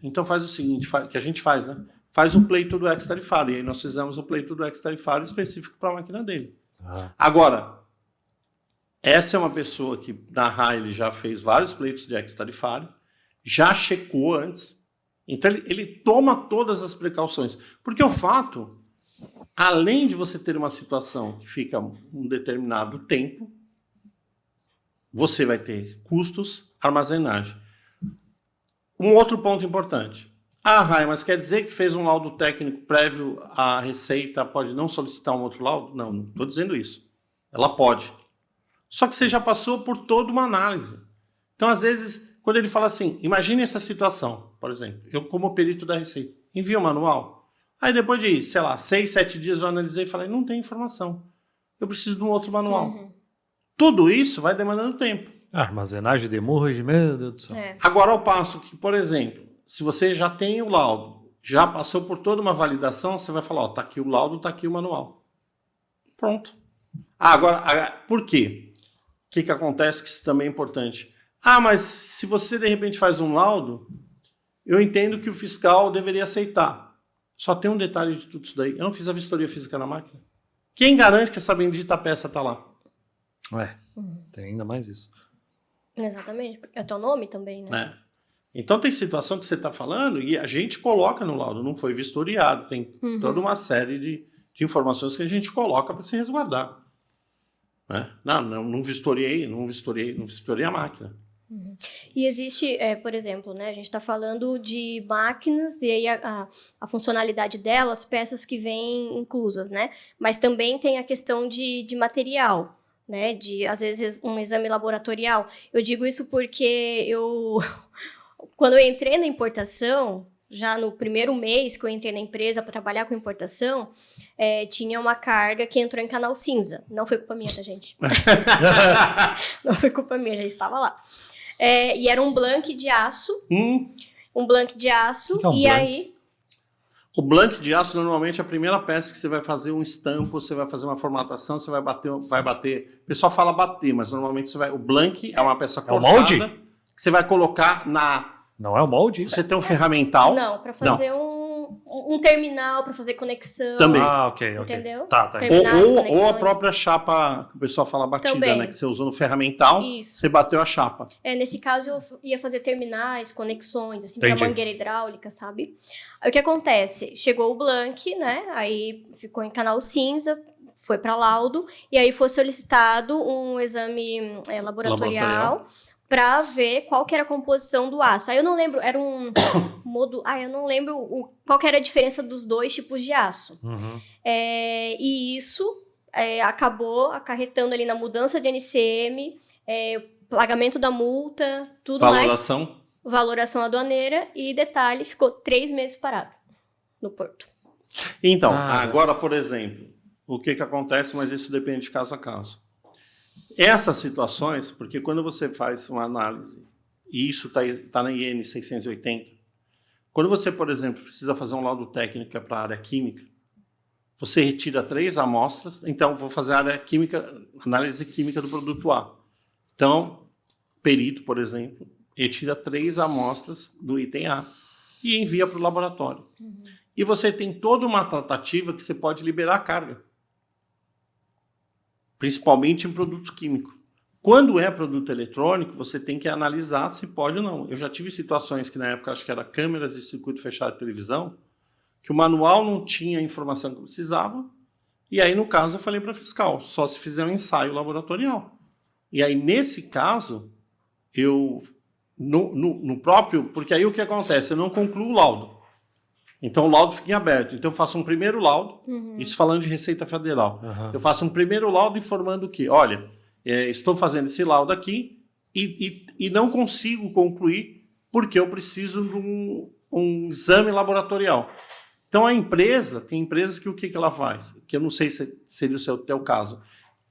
então faz o seguinte, que a gente faz, né? Faz um pleito do X tarifário. E aí nós fizemos o pleito do X tarifário específico para a máquina dele. Agora, essa é uma pessoa que na RAI ele já fez vários pleitos de X tarifário, já checou antes. Então ele toma todas as precauções. Porque o fato, além de você ter uma situação que fica um determinado tempo, você vai ter custos, armazenagem. Um outro ponto importante. RAI, mas quer dizer que fez um laudo técnico prévio à Receita, pode não solicitar um outro laudo? Não estou dizendo isso. Ela pode. Só que você já passou por toda uma análise. Então, às vezes, quando ele fala assim, imagine essa situação, por exemplo, eu como perito da Receita, envio o manual, aí depois de, 6, 7 dias eu analisei e falei, não tem informação. Eu preciso de um outro manual. Tudo isso vai demandando tempo. Armazenagem de demorge, meu Deus do céu. Agora, ao passo que, por exemplo, se você já tem o laudo, já passou por toda uma validação, você vai falar, tá aqui o laudo, tá aqui o manual. Pronto. Agora, por quê? O que acontece que isso também é importante? Mas se você, de repente, faz um laudo, eu entendo que o fiscal deveria aceitar. Só tem um detalhe de tudo isso daí. Eu não fiz a vistoria física na máquina. Quem garante que essa bendita peça está lá? Tem ainda mais isso. Exatamente, porque é teu nome também, né? Então tem situação que você está falando e a gente coloca no laudo, não foi vistoriado, tem toda uma série de informações que a gente coloca para se resguardar. Não vistoriei a máquina. E existe, por exemplo, né, a gente está falando de máquinas e aí a funcionalidade delas, peças que vêm inclusas, né? Mas também tem a questão de material, né? De, às vezes, um exame laboratorial. Eu digo isso porque quando eu entrei na importação, já no primeiro mês que eu entrei na empresa para trabalhar com importação, tinha uma carga que entrou em canal cinza. Não foi culpa minha, tá, gente? Não foi culpa minha, já estava lá. E era um blank de aço. Um blank de aço. Que é um e blank? aí... O blank de aço, normalmente, é a primeira peça que você vai fazer um estampo, você vai fazer uma formatação, você vai bater. O pessoal fala bater, mas normalmente o blank é uma peça cortada. o molde? Que você vai colocar na... Não é o molde? Você tem um ferramental. Não, para fazer um terminal, para fazer conexão. Também. Ok. Entendeu? Tá. Terminar as Ou a conexões. própria chapa, que o pessoal fala batida, Também. né? Que você usou no ferramental, Isso. você bateu a chapa. Nesse caso, eu ia fazer terminais, conexões, assim, para Entendi. mangueira hidráulica, sabe? Aí o que acontece? Chegou o blank, né? Aí ficou em canal cinza, foi para laudo, e aí foi solicitado um exame laboratorial para ver qual que era a composição do aço. Aí eu não lembro, era um modo... eu não lembro qual que era a diferença dos dois tipos de aço. E isso acabou acarretando ali na mudança de NCM, pagamento da multa, tudo mais. Valoração aduaneira e, detalhe, ficou 3 meses parado no porto. Então, agora, por exemplo, o que acontece, mas isso depende de caso a caso. Essas situações, porque quando você faz uma análise, e isso está na IN 680, quando você, por exemplo, precisa fazer um laudo técnico para a área química, você retira 3 amostras, então vou fazer a área química, análise química do produto A. Então, perito, por exemplo, retira 3 amostras do item A e envia para o laboratório. E você tem toda uma tratativa que você pode liberar a carga. Principalmente em produto químico. Quando é produto eletrônico, você tem que analisar se pode ou não. Eu já tive situações que na época, acho que era câmeras de circuito fechado de televisão, que o manual não tinha a informação que eu precisava, e aí no caso eu falei para o fiscal, só se fizer um ensaio laboratorial. E aí nesse caso, no próprio, porque aí o que acontece? Eu não concluo o laudo. Então o laudo fica em aberto. Então eu faço um primeiro laudo, isso falando de Receita Federal. Eu faço um primeiro laudo informando que, olha, estou fazendo esse laudo aqui e não consigo concluir porque eu preciso de um exame laboratorial. Então a empresa, tem empresas que o que ela faz? Que eu não sei se seria o teu caso.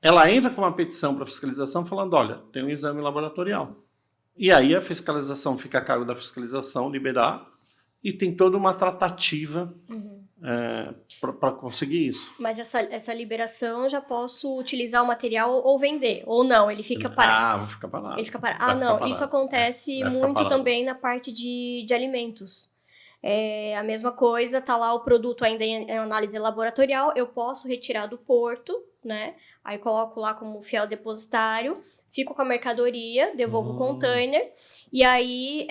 Ela entra com uma petição para fiscalização falando, olha, tem um exame laboratorial. E aí a fiscalização fica a cargo da fiscalização liberar, e tem toda uma tratativa para conseguir isso. Mas essa liberação, eu já posso utilizar o material ou vender, ou não, ele fica parado. Vai ficar parado. Ele fica parado. Vai ficar Não, parado. isso acontece Vai ficar muito parado. também na parte de alimentos. A mesma coisa, tá lá o produto ainda em análise laboratorial, eu posso retirar do porto, né? Aí coloco lá como fiel depositário, fico com a mercadoria, devolvo o container, e aí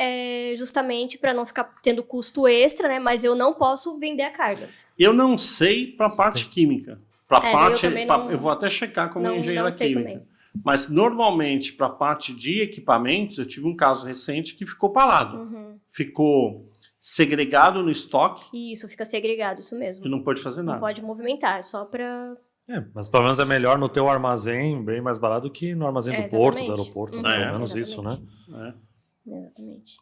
justamente para não ficar tendo custo extra, né? Mas eu não posso vender a carga. Eu não sei para a parte química. Eu vou até checar como engenheiro química. Também. Mas normalmente para a parte de equipamentos, eu tive um caso recente que ficou parado. Ficou segregado no estoque. Isso, fica segregado, isso mesmo. E não pode fazer nada. Não pode movimentar, só para... Mas pelo menos é melhor no teu armazém, bem mais barato do que no armazém do porto, do aeroporto. Pelo menos isso, né? Exatamente.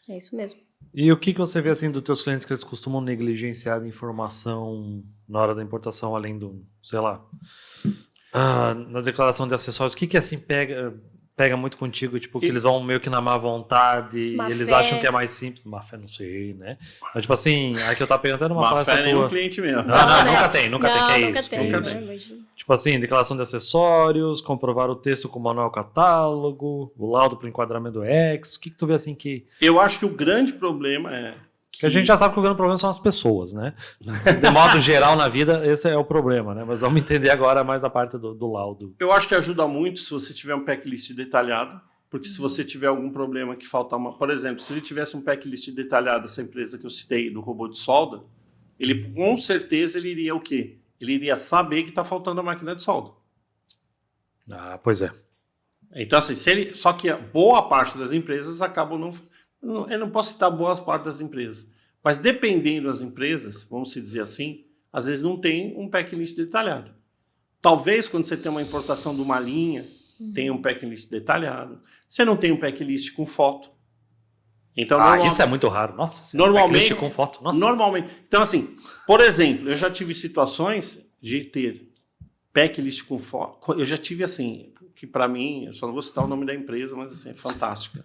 É isso mesmo. E o que você vê assim dos teus clientes que eles costumam negligenciar de informação na hora da importação, além do, sei lá, na declaração de acessórios? O que assim pega muito contigo, tipo, que eles vão meio que na má vontade e eles acham que é mais simples. Má fé, não sei, né? Mas tipo assim, aí que eu tava perguntando uma palestra tua. Má fé é nenhum cliente mesmo. Nunca tem, que é isso. Nunca tem. Tipo assim, declaração de acessórios, comprovar o texto com o manual catálogo, o laudo para o enquadramento do X. O que tu vê assim que... Eu acho que o grande problema é... Que a gente já sabe que o grande problema são as pessoas, né? De modo geral na vida, esse é o problema, né? Mas vamos entender agora mais da parte do laudo. Eu acho que ajuda muito se você tiver um packlist detalhado, porque se você tiver algum problema que falta Por exemplo, se ele tivesse um packlist detalhado, essa empresa que eu citei, do robô de solda, ele com certeza ele iria o quê? Ele iria saber que está faltando a máquina de solda. Pois é. Então, assim, só que a boa parte das empresas acabam não... Eu não posso citar boas partes das empresas, mas dependendo das empresas, vamos dizer assim, às vezes não tem um packlist detalhado. Talvez quando você tem uma importação de uma linha, tenha um packlist detalhado. Você não tem um packlist com foto. Então, isso é muito raro. Nossa, normalmente com foto. Nossa. Normalmente. Então, assim, por exemplo, eu já tive situações de ter backlist com foto. Eu já tive, assim, que para mim, eu só não vou citar o nome da empresa, mas assim, é fantástica.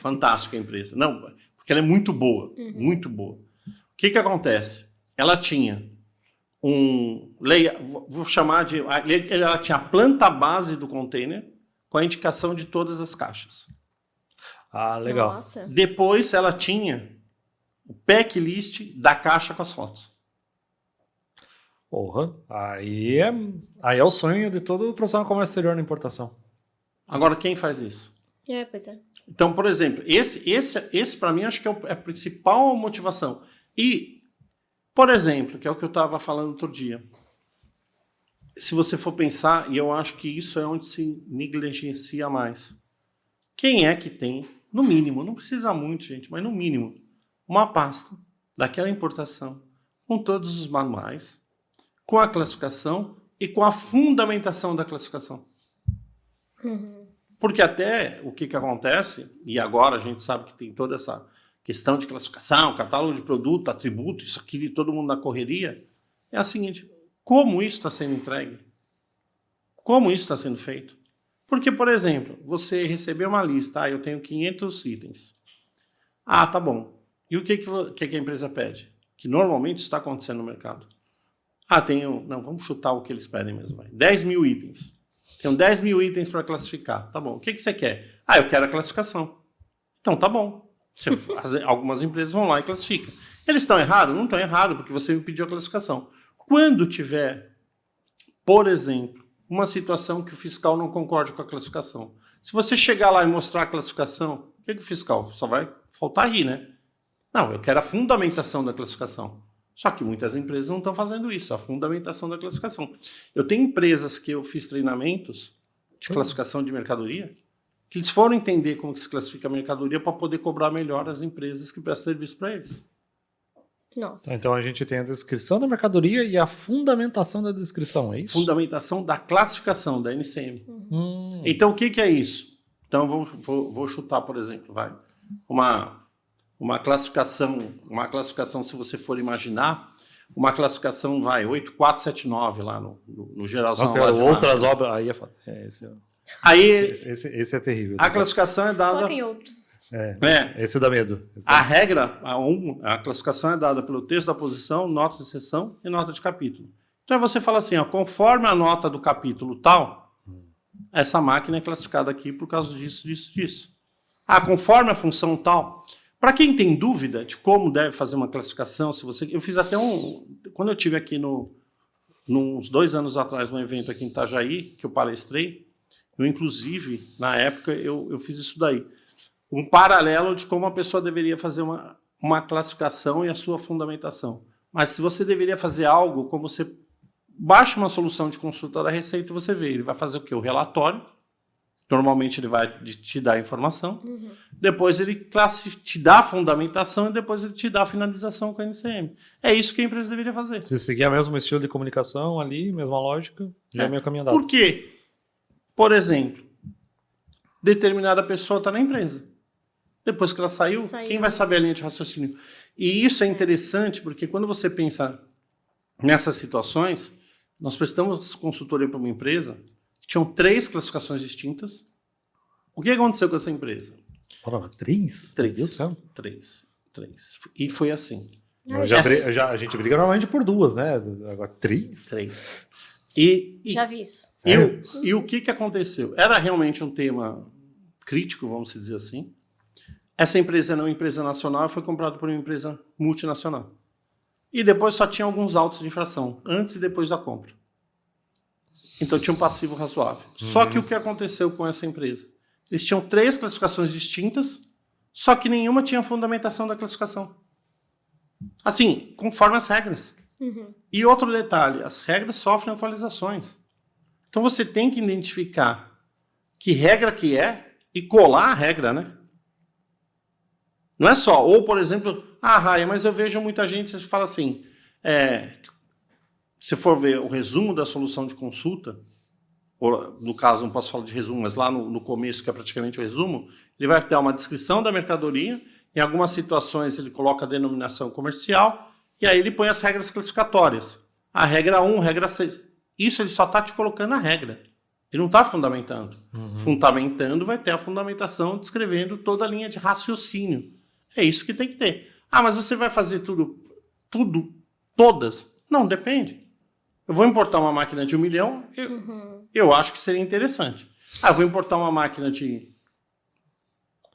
Fantástica a empresa. Não, porque ela é muito boa, muito boa. O que acontece? Ela tinha vou chamar de... Ela tinha a planta base do container com a indicação de todas as caixas. Legal. Nossa. Depois ela tinha o backlist da caixa com as fotos. Porra, aí é o sonho de todo profissional de comércio exterior na importação. Agora, quem faz isso? Pois é. Então, por exemplo, esse para mim acho que é a principal motivação. E, por exemplo, que é o que eu estava falando outro dia, se você for pensar, e eu acho que isso é onde se negligencia mais, quem é que tem, no mínimo, não precisa muito, gente, mas no mínimo, uma pasta daquela importação, com todos os manuais, com a classificação e com a fundamentação da classificação. Porque até o que acontece, e agora a gente sabe que tem toda essa questão de classificação, catálogo de produto, atributo, isso aqui, todo mundo na correria, é a seguinte: como isso está sendo entregue? Como isso está sendo feito? Porque, por exemplo, você recebeu uma lista, eu tenho 500 itens. Tá bom. E o que a empresa pede? Que normalmente está acontecendo no mercado. Não, vamos chutar o que eles pedem mesmo. 10 mil itens. Tenho 10 mil itens para classificar. Tá bom. O que você quer? Eu quero a classificação. Então, tá bom. Algumas empresas vão lá e classificam. Eles estão errados? Não estão errados, porque você me pediu a classificação. Quando tiver, por exemplo, uma situação que o fiscal não concorde com a classificação, se você chegar lá e mostrar a classificação, o que o fiscal? Só vai faltar rir, né? Não, eu quero a fundamentação da classificação. Só que muitas empresas não estão fazendo isso, a fundamentação da classificação. Eu tenho empresas que eu fiz treinamentos de classificação de mercadoria, que eles foram entender como que se classifica a mercadoria para poder cobrar melhor as empresas que prestam serviço para eles. Nossa. Então a gente tem a descrição da mercadoria e a fundamentação da descrição, é isso? Fundamentação da classificação, da NCM. Então o que é isso? Então vou chutar, por exemplo, uma classificação, se você for imaginar, uma classificação 8479 lá no geralzão. Nossa, outras obras, aí é foda. Esse é terrível. A classificação é dada... Coloca em outros. Esse dá medo. A regra, a classificação é dada pelo texto da posição, nota de seção e nota de capítulo. Então aí você fala assim, ó, conforme a nota do capítulo tal, essa máquina é classificada aqui por causa disso, disso, disso. Conforme a função tal. Para quem tem dúvida de como deve fazer uma classificação, eu fiz até quando eu tive aqui uns 2 anos atrás, num evento aqui em Itajaí, que eu palestrei, eu inclusive, na época, eu fiz isso daí. Um paralelo de como a pessoa deveria fazer uma classificação e a sua fundamentação. Mas se você deveria fazer algo, como você baixa uma solução de consulta da Receita, você vê, ele vai fazer o quê? O relatório. Normalmente ele vai te dar a informação. Depois ele te dá a fundamentação e depois ele te dá a finalização com a NCM. É isso que a empresa deveria fazer. Se seguir o mesmo estilo de comunicação ali, mesma lógica, já é meio caminho andado. Por quê? Por exemplo, determinada pessoa está na empresa. Depois que ela saiu, quem vai saber a linha de raciocínio? E isso é interessante porque quando você pensa nessas situações, nós prestamos consultoria para uma empresa que tinham 3 classificações distintas. O que aconteceu com essa empresa? 3? 3. Meu Deus do céu. 3. E foi assim. A gente briga normalmente por 2, né? Agora 3? 3. Já vi isso. E o que aconteceu? Era realmente um tema crítico, vamos dizer assim. Essa empresa era uma empresa nacional e foi comprada por uma empresa multinacional. E depois só tinha alguns autos de infração, antes e depois da compra. Então tinha um passivo razoável. Só que o que aconteceu com essa empresa? Eles tinham 3 classificações distintas, só que nenhuma tinha fundamentação da classificação. Assim, conforme as regras. E outro detalhe, as regras sofrem atualizações. Então você tem que identificar que regra que é e colar a regra, né? Não é só, ou por exemplo, Raia, mas eu vejo muita gente que fala assim, se for ver o resumo da solução de consulta, ou no caso não posso falar de resumo, mas lá no começo, que é praticamente o resumo, ele vai dar uma descrição da mercadoria, em algumas situações ele coloca a denominação comercial, e aí ele põe as regras classificatórias. A regra 1, regra 6. Isso ele só está te colocando a regra. Ele não está fundamentando. Fundamentando vai ter a fundamentação descrevendo toda a linha de raciocínio. É isso que tem que ter. Mas você vai fazer tudo, todas? Não, depende. Eu vou importar uma máquina de 1 milhão, eu acho que seria interessante. Eu vou importar uma máquina de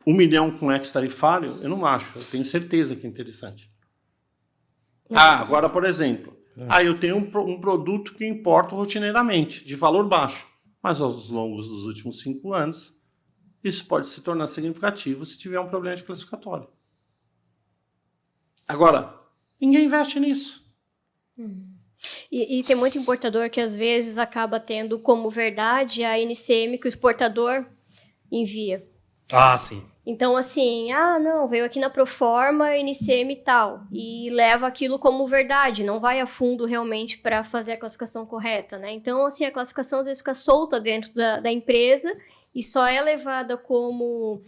1 milhão com ex-tarifário, eu não acho. Eu tenho certeza que é interessante. Agora, por exemplo, eu tenho um produto que importo rotineiramente, de valor baixo. Mas aos longos dos últimos 5 anos, isso pode se tornar significativo se tiver um problema de classificatório. Agora, ninguém investe nisso. E tem muito importador que às vezes acaba tendo como verdade a NCM que o exportador envia. Sim. Então, assim, não, veio aqui na Proforma, NCM e tal, e leva aquilo como verdade, não vai a fundo realmente para fazer a classificação correta, né? Então, assim, a classificação às vezes fica solta dentro da empresa e só é levada como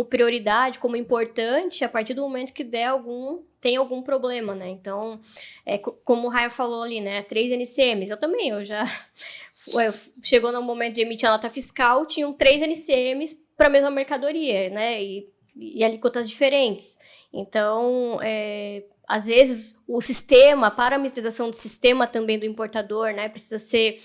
prioridade, como importante, a partir do momento que tem algum problema, né? Então, como o Raia falou ali, né? 3 NCMs, eu já... Chegou no momento de emitir a nota fiscal, tinham 3 NCMs para a mesma mercadoria, né? E alíquotas diferentes. Então, às vezes, a parametrização do sistema também do importador, né? Precisa ser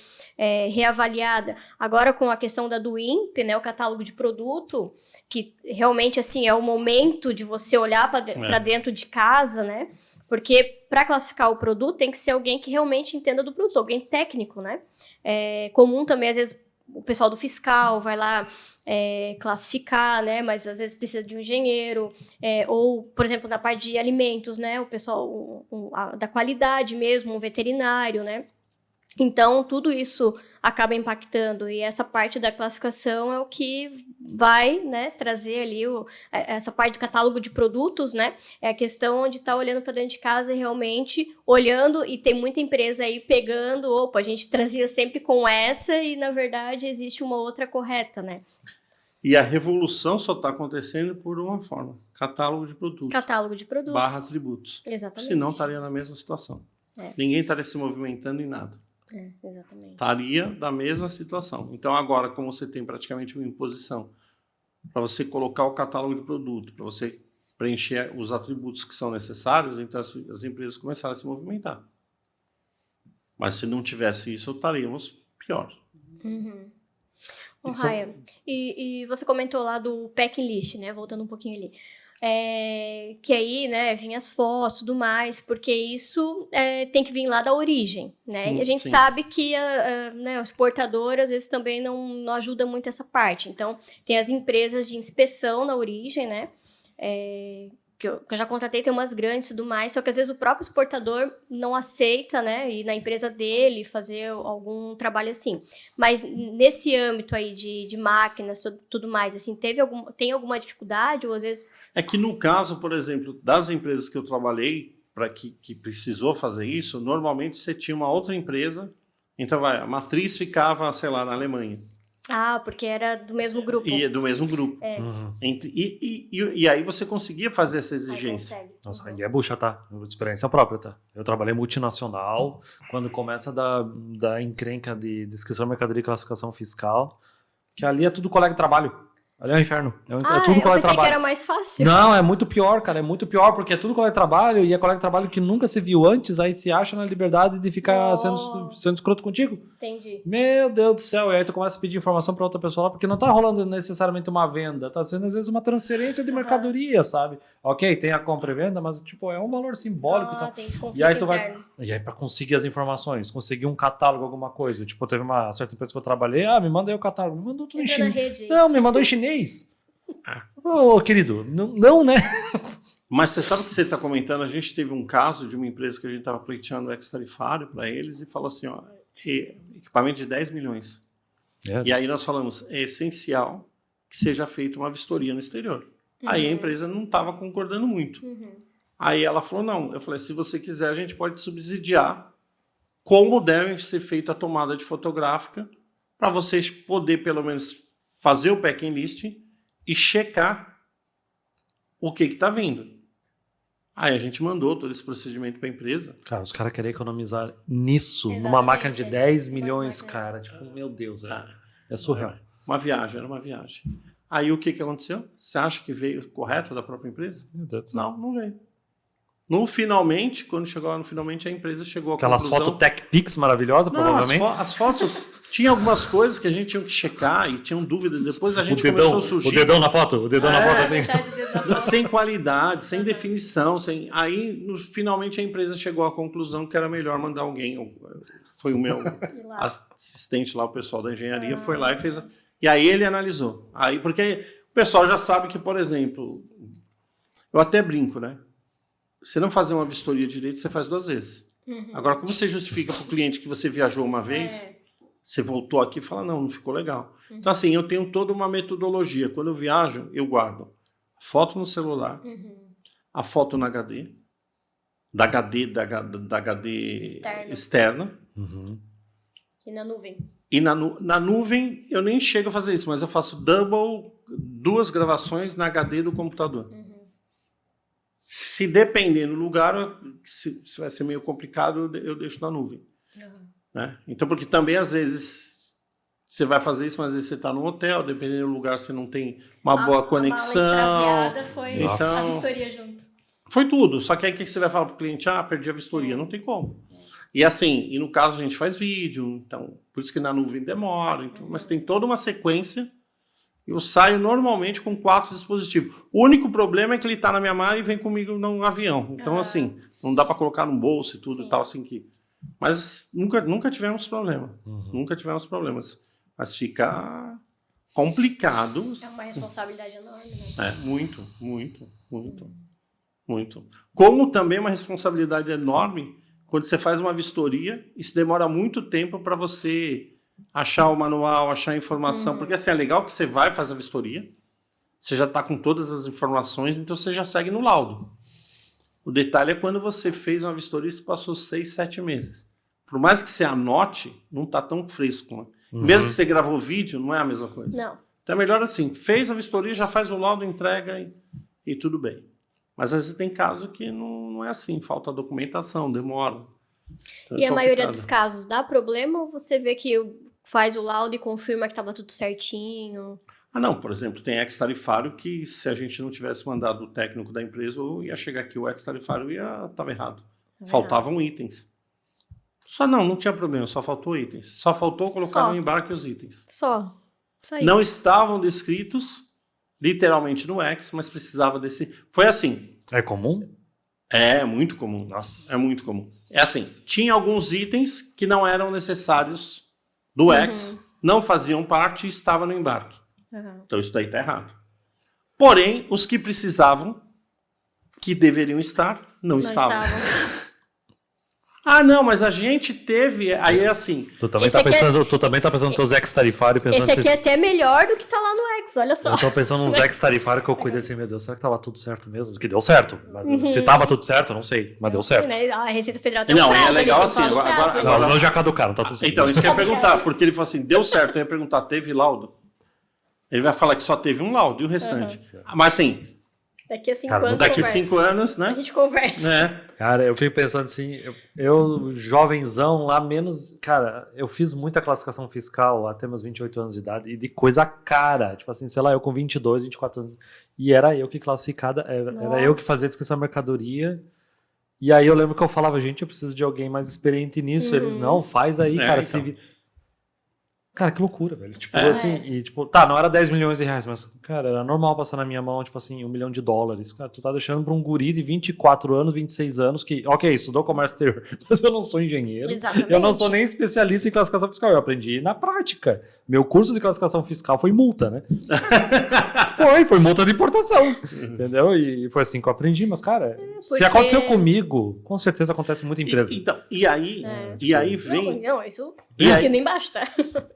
reavaliada. Agora, com a questão do INPE, né? O catálogo de produto, que realmente, assim, é o momento de você olhar para dentro de casa, né? Porque para classificar o produto tem que ser alguém que realmente entenda do produto, alguém técnico, né? É comum também, às vezes, o pessoal do fiscal vai lá classificar, né? Mas às vezes precisa de um engenheiro, ou, por exemplo, na parte de alimentos, né? O pessoal da qualidade mesmo, um veterinário, né? Então, tudo isso acaba impactando, e essa parte da classificação é o que vai, né, trazer ali essa parte do catálogo de produtos, né, é a questão onde está olhando para dentro de casa e realmente olhando, e tem muita empresa aí pegando, a gente trazia sempre com essa e, na verdade, existe uma outra correta, né. E a revolução só está acontecendo por uma forma, catálogo de produtos. Catálogo de produtos. / tributos. Exatamente. Senão estaria na mesma situação. Ninguém estaria se movimentando em nada. Exatamente. Estaria da mesma situação. Então, agora, como você tem praticamente uma imposição para você colocar o catálogo de produto, para você preencher os atributos que são necessários, então as empresas começaram a se movimentar. Mas se não tivesse isso, estaríamos pior. Ô, Raya, e você comentou lá do packing list, né? Voltando um pouquinho ali. Que aí, né, vinha as fotos e tudo mais, porque isso tem que vir lá da origem, né? E a gente Sim. sabe que né, o exportador, às vezes, também não ajuda muito essa parte. Então, tem as empresas de inspeção na origem, né? Que eu já contratei, tem umas grandes e tudo mais, só que às vezes o próprio exportador não aceita, né, ir na empresa dele fazer algum trabalho assim. Mas nesse âmbito aí de máquinas, tudo mais, assim, tem alguma dificuldade, ou às vezes... É que no caso, por exemplo, das empresas que eu trabalhei, para que precisou fazer isso, normalmente você tinha uma outra empresa, então a matriz ficava, sei lá, na Alemanha. Ah, porque era do mesmo grupo. E do mesmo grupo. E aí você conseguia fazer essa exigência. Nossa, aí é bucha, tá? De experiência própria, tá? Eu trabalhei multinacional, quando começa da encrenca de descrição de mercadoria e classificação fiscal, que ali é tudo colega de trabalho. Ali é o inferno. É tudo colega de trabalho. Eu pensei que era mais fácil. Não, é muito pior, cara. É muito pior, porque é tudo colega de trabalho e é colega de trabalho que nunca se viu antes, aí se acha na liberdade de ficar sendo escroto contigo. Entendi. Meu Deus do céu. E aí tu começa a pedir informação pra outra pessoa lá, porque não tá rolando necessariamente uma venda, tá sendo às vezes uma transferência de mercadoria, sabe? Ok, tem a compra e venda, mas tipo, é um valor simbólico. Então... tem esse conflito e aí tu interno. E aí pra conseguir as informações, conseguir um catálogo, alguma coisa. Tipo, teve uma certa empresa que eu trabalhei, me manda aí o catálogo. Me mandou tudo em chinês. Não, me mandou em chinês. Ô, querido, não, né? Mas você sabe o que você está comentando? A gente teve um caso de uma empresa que a gente estava pleiteando ex-tarifário para eles e falou assim, ó, equipamento de 10 milhões. E aí nós falamos, é essencial que seja feita uma vistoria no exterior. Aí a empresa não estava concordando muito. Aí ela falou, não. Eu falei, se você quiser, a gente pode subsidiar como deve ser feita a tomada de fotográfica para vocês poder, pelo menos, fazer o packing list e checar o que está vindo. Aí a gente mandou todo esse procedimento para a empresa. Cara, os caras querem economizar nisso, Exatamente, numa máquina de 10 milhões, cara. Tipo, meu Deus, é surreal. Era uma viagem. Aí o que aconteceu? Você acha que veio correto da própria empresa? Meu Deus. Não veio. No finalmente, quando chegou lá no finalmente, a empresa chegou à Aquelas conclusão... fotos Tech Pix maravilhosas, provavelmente. As fotos... Tinha algumas coisas que a gente tinha que checar e tinham dúvidas. Depois a gente começou a surgir... O dedão na foto assim. Sem qualidade, sem definição. Aí, finalmente, a empresa chegou à conclusão que era melhor mandar alguém. Foi o meu assistente lá, o pessoal da engenharia, foi lá e fez... E aí ele analisou. Aí, porque o pessoal já sabe que, por exemplo... Eu até brinco, né? Você não fazer uma vistoria direito, você faz 2 vezes. Agora, como você justifica para o cliente que você viajou uma vez, você voltou aqui e fala, não ficou legal. Então, assim, eu tenho toda uma metodologia. Quando eu viajo, eu guardo a foto no celular, a foto no HD, da HD externa. E na nuvem. E na nuvem, eu nem chego a fazer isso, mas eu faço 2 gravações na HD do computador. Se depender do lugar, se vai ser meio complicado, eu deixo na nuvem. Né? Então, porque também, às vezes, você vai fazer isso, mas às vezes você está no hotel, dependendo do lugar, você não tem uma boa conexão. A mala foi então, a vistoria junto. Foi tudo. Só que aí o que você vai falar para o cliente? Perdi a vistoria. Não tem como. E assim, e no caso a gente faz vídeo, então, por isso que na nuvem demora. Então, mas tem toda uma sequência. Eu saio normalmente com 4 dispositivos. O único problema é que ele está na minha mala e vem comigo no avião. Então, assim, não dá para colocar no bolso e tudo e tal, assim que... Mas nunca tivemos problema. Nunca tivemos problemas. Mas fica complicado. É uma responsabilidade enorme, né? Muito. Como também uma responsabilidade enorme quando você faz uma vistoria e se demora muito tempo para você... achar o manual, achar a informação, porque assim, é legal que você vai fazer a vistoria, você já está com todas as informações, então você já segue no laudo. O detalhe é quando você fez uma vistoria e se passou 6, 7 meses. Por mais que você anote, não está tão fresco. Né? Mesmo que você gravou vídeo, não é a mesma coisa. Não. Então é melhor assim, fez a vistoria, já faz o laudo, entrega e tudo bem. Mas às vezes tem caso que não é assim, falta documentação, demora. Então, e a maioria dos casos dá problema ou você vê que faz o laudo e confirma que estava tudo certinho? Ah, não, por exemplo, tem ex-tarifário que se a gente não tivesse mandado o técnico da empresa, eu ia chegar aqui, o ex-tarifário estava errado. Faltavam itens. Só não tinha problema, só faltou itens. Só faltou colocar no embarque os itens. Só isso. Não estavam descritos, literalmente no X, mas precisava desse... Foi assim. É comum? É muito comum. Nossa. É muito comum. É assim, tinha alguns itens que não eram necessários do X, não faziam parte e estavam no embarque. Então isso daí está errado. Porém, os que precisavam, que deveriam estar, não estavam. Ah, não, mas a gente teve... Aí é assim... Tu também tá pensando nos teus ex-tarifários. Esse aqui é até melhor do que tá lá no X, olha só. Eu tô pensando nos ex-tarifários que eu cuidei assim, meu Deus, será que tava tudo certo mesmo? Que deu certo, mas se tava tudo certo, eu não sei, mas deu certo. A Receita Federal tem um prazo. Não, é legal assim, agora não, já caducaram, tá tudo certo. Então, isso que eu ia perguntar, porque ele falou assim, deu certo, eu ia perguntar, teve laudo? Ele vai falar que só teve um laudo e o restante. Mas assim... Daqui a 5 anos Daqui a 5 anos, né? A gente conversa. Cara, eu fico pensando assim, eu jovenzão lá menos... Cara, eu fiz muita classificação fiscal até meus 28 anos de idade e de coisa cara. Tipo assim, sei lá, eu com 22, 24 anos. E era eu que era eu que fazia a descrição da mercadoria. E aí eu lembro que eu falava, gente, eu preciso de alguém mais experiente nisso. Eles, não, faz aí, cara. Então. Cara, que loucura, velho. Tipo, assim, e tipo, não era 10 milhões de reais, mas, cara, era normal passar na minha mão, tipo assim, $1 milhão. Cara, tu tá deixando pra um guri de 24 anos, 26 anos, que, ok, estudou comércio exterior, mas eu não sou engenheiro. Exatamente. Eu não sou nem especialista em classificação fiscal, eu aprendi na prática. Meu curso de classificação fiscal foi multa, né? Foi multa de importação, entendeu? E foi assim que eu aprendi, mas, cara, se aconteceu comigo, com certeza acontece em muita empresa. Então, e aí vem... Não, isso ensina embaixo, tá?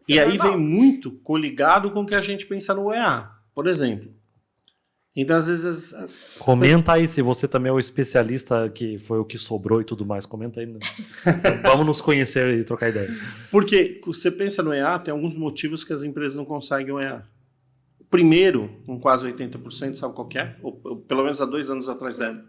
E aí vem muito coligado com o que a gente pensa no EA, por exemplo. Então, às vezes... Comenta aí se você também é o especialista que foi o que sobrou e tudo mais. Comenta aí. Né? Vamos nos conhecer e trocar ideia. Porque você pensa no EA, tem alguns motivos que as empresas não conseguem o EA. O primeiro, com quase 80%, sabe qual que é? Ou pelo menos há 2 anos atrás era.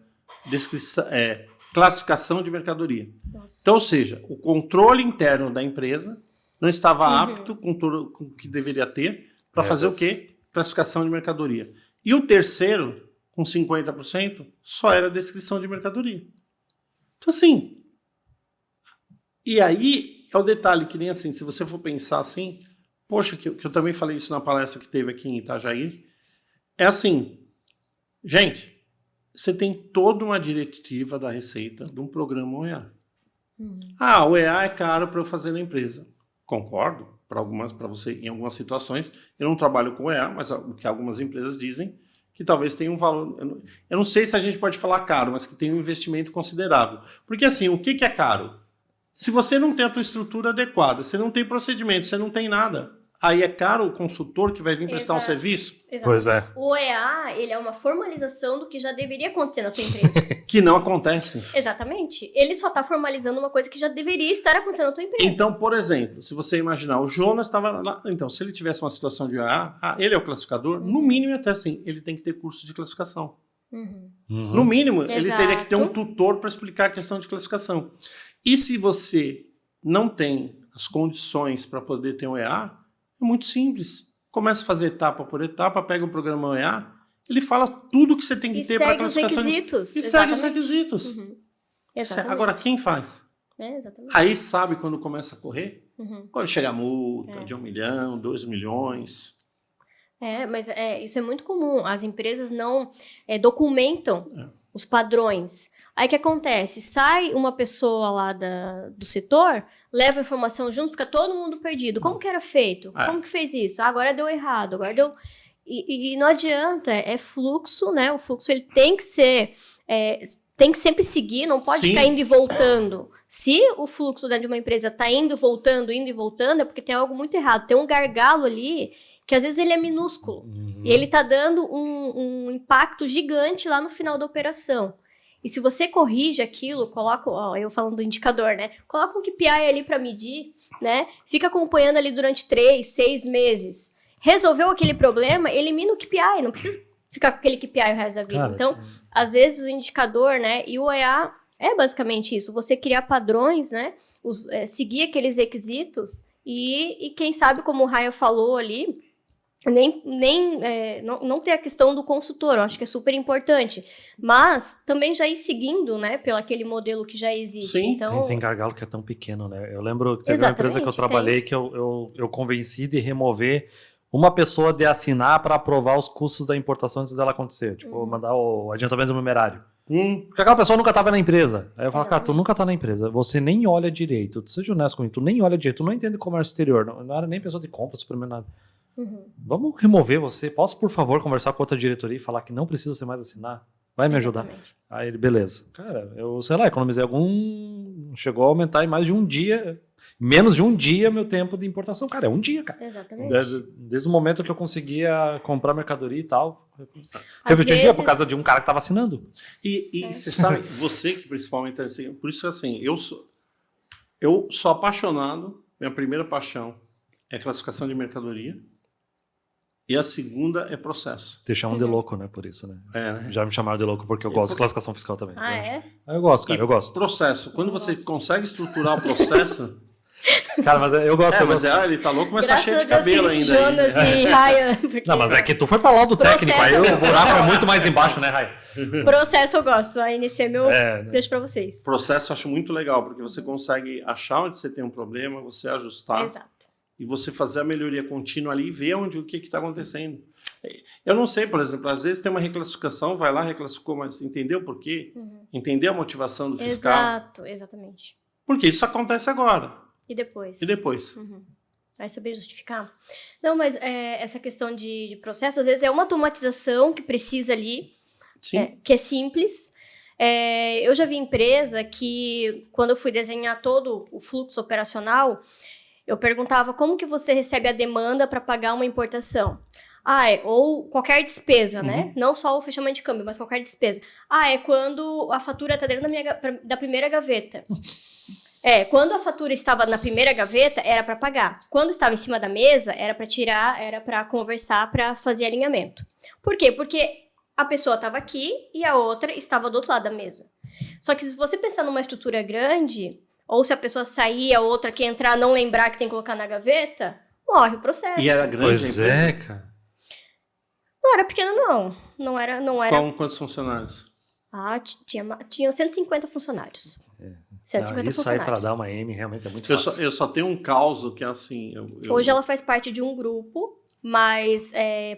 Classificação de mercadoria. Nossa. Então, ou seja, o controle interno da empresa não estava apto com tudo o que deveria ter para fazer o quê? Classificação de mercadoria. E o terceiro, com 50%, só era descrição de mercadoria. Então, assim... E aí, é o detalhe que nem assim, se você for pensar assim... Poxa, que eu também falei isso na palestra que teve aqui em Itajaí. É assim, gente, você tem toda uma diretiva da Receita de um programa OEA. O EA é caro para eu fazer na empresa. Concordo, para você, em algumas situações. Eu não trabalho com EA, mas o que algumas empresas dizem que talvez tenha um valor... Eu não sei se a gente pode falar caro, mas que tem um investimento considerável. Porque assim, o que é caro? Se você não tem a tua estrutura adequada, você não tem procedimento, você não tem nada... Aí é caro o consultor que vai vir prestar um serviço? Exato. Pois é. O OEA, ele é uma formalização do que já deveria acontecer na tua empresa. Que não acontece. Exatamente. Ele só está formalizando uma coisa que já deveria estar acontecendo na tua empresa. Então, por exemplo, se você imaginar, o Jonas estava lá... Então, se ele tivesse uma situação de OEA, ele é o classificador, no mínimo até assim, ele tem que ter curso de classificação. No mínimo, ele teria que ter um tutor para explicar a questão de classificação. E se você não tem as condições para poder ter um OEA, é muito simples. Começa a fazer etapa por etapa, pega o programa OEA, ele fala tudo que você tem que ter para classificação. E segue os requisitos. Exatamente. Agora, quem faz? Exatamente. Aí sabe quando começa a correr? Quando chega a multa de 1 milhão, 2 milhões. Mas isso é muito comum. As empresas não documentam os padrões. Aí o que acontece? Sai uma pessoa lá do setor, leva a informação junto, fica todo mundo perdido. Como que era feito? Como que fez isso? Agora deu errado, agora deu... E não adianta, é fluxo, né? O fluxo ele tem que ser... tem que sempre seguir, não pode ficar indo e voltando. Se o fluxo dentro de uma empresa está indo e voltando, é porque tem algo muito errado. Tem um gargalo ali que às vezes ele é minúsculo. E ele está dando um impacto gigante lá no final da operação. E se você corrige aquilo, coloca, eu falando do indicador, né? Coloca um KPI ali para medir, né? Fica acompanhando ali durante 3, 6 meses. Resolveu aquele problema, elimina o KPI, não precisa ficar com aquele KPI o resto da vida. Cara, então, às vezes o indicador, né? E o OEA é basicamente isso, você criar padrões, né? Seguir aqueles requisitos e quem sabe, como o Raya falou ali, Não ter a questão do consultor, eu acho que é super importante. Mas também já ir seguindo, né, pelo aquele modelo que já existe. Sim, então, Tem gargalo que é tão pequeno, né? Eu lembro que teve uma empresa que eu trabalhei que eu convenci de remover uma pessoa de assinar para aprovar os custos da importação antes dela acontecer. Tipo, mandar o adiantamento numerário. Porque aquela pessoa nunca estava na empresa. Aí eu falo, cara, tu nunca tá na empresa, você nem olha direito. Seja honesto comigo, tu nem olha direito, tu não entende comércio exterior, não era nem pessoa de compra, supermercado. Vamos remover você. Posso, por favor, conversar com outra diretoria e falar que não precisa ser mais assinar? Vai me ajudar? Aí ele, beleza. Cara, eu, sei lá, economizei chegou a aumentar em mais de um dia, menos de um dia meu tempo de importação. Cara, é um dia, cara. Exatamente. Desde o momento que eu conseguia comprar mercadoria e tal. Teve um dia por causa de um cara que estava assinando. E você sabe, você que principalmente, assim, por isso assim, eu sou apaixonado, minha primeira paixão é classificação de mercadoria. E a segunda é processo. Te chamam de louco, né? Por isso, né? Né? Já me chamaram de louco porque eu gosto de classificação fiscal também. Ah, é? Eu gosto, cara, eu gosto. Processo. Quando você consegue estruturar o processo... Cara, mas eu gosto. Ele tá louco, mas tá cheio de cabelo ainda. Jonas e Ryan, não, mas é que tu foi pra lá do técnico, aí o buraco é muito mais embaixo, né, Ryan? Processo eu gosto, a NCM eu deixo pra vocês. Processo eu acho muito legal, porque você consegue achar onde você tem um problema, você ajustar. Exato. E você fazer a melhoria contínua ali e ver o que está acontecendo. Eu não sei, por exemplo, às vezes tem uma reclassificação, vai lá, reclassificou, mas entendeu por quê? Entendeu a motivação do fiscal? Exato, exatamente. Porque isso acontece agora. E depois? Vai saber justificar? Não, mas essa questão de processo, às vezes é uma automatização que precisa ali, que é simples. Eu já vi empresa que, quando eu fui desenhar todo o fluxo operacional, eu perguntava como que você recebe a demanda para pagar uma importação. Ou qualquer despesa, né? Não só o fechamento de câmbio, mas qualquer despesa. É quando a fatura está dentro da primeira gaveta. Quando a fatura estava na primeira gaveta, era para pagar. Quando estava em cima da mesa, era para tirar, era para conversar, para fazer alinhamento. Por quê? Porque a pessoa estava aqui e a outra estava do outro lado da mesa. Só que se você pensar numa estrutura grande... Ou se a pessoa sair, a outra que entrar, não lembrar que tem que colocar na gaveta, morre o processo. E era grande. Pois cara. Não era pequeno, não. Não era. Quantos funcionários? Tinha 150 funcionários. 150 isso funcionários. Aí para dar uma M realmente é muito fácil. Eu só tenho um caso que é assim... Hoje ela faz parte de um grupo, mas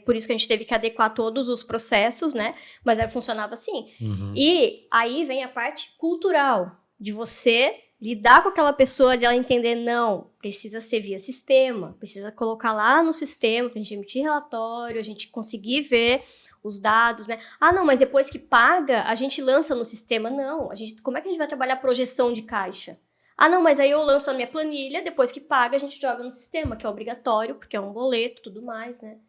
por isso que a gente teve que adequar todos os processos, né? Mas ela funcionava assim. E aí vem a parte cultural, de você... lidar com aquela pessoa, de ela entender, não, precisa ser via sistema, precisa colocar lá no sistema, pra gente emitir relatório, a gente conseguir ver os dados, né? Não, mas depois que paga, a gente lança no sistema. Não, como é que a gente vai trabalhar projeção de caixa? Não, mas aí eu lanço a minha planilha, depois que paga, a gente joga no sistema, que é obrigatório, porque é um boleto e tudo mais, né?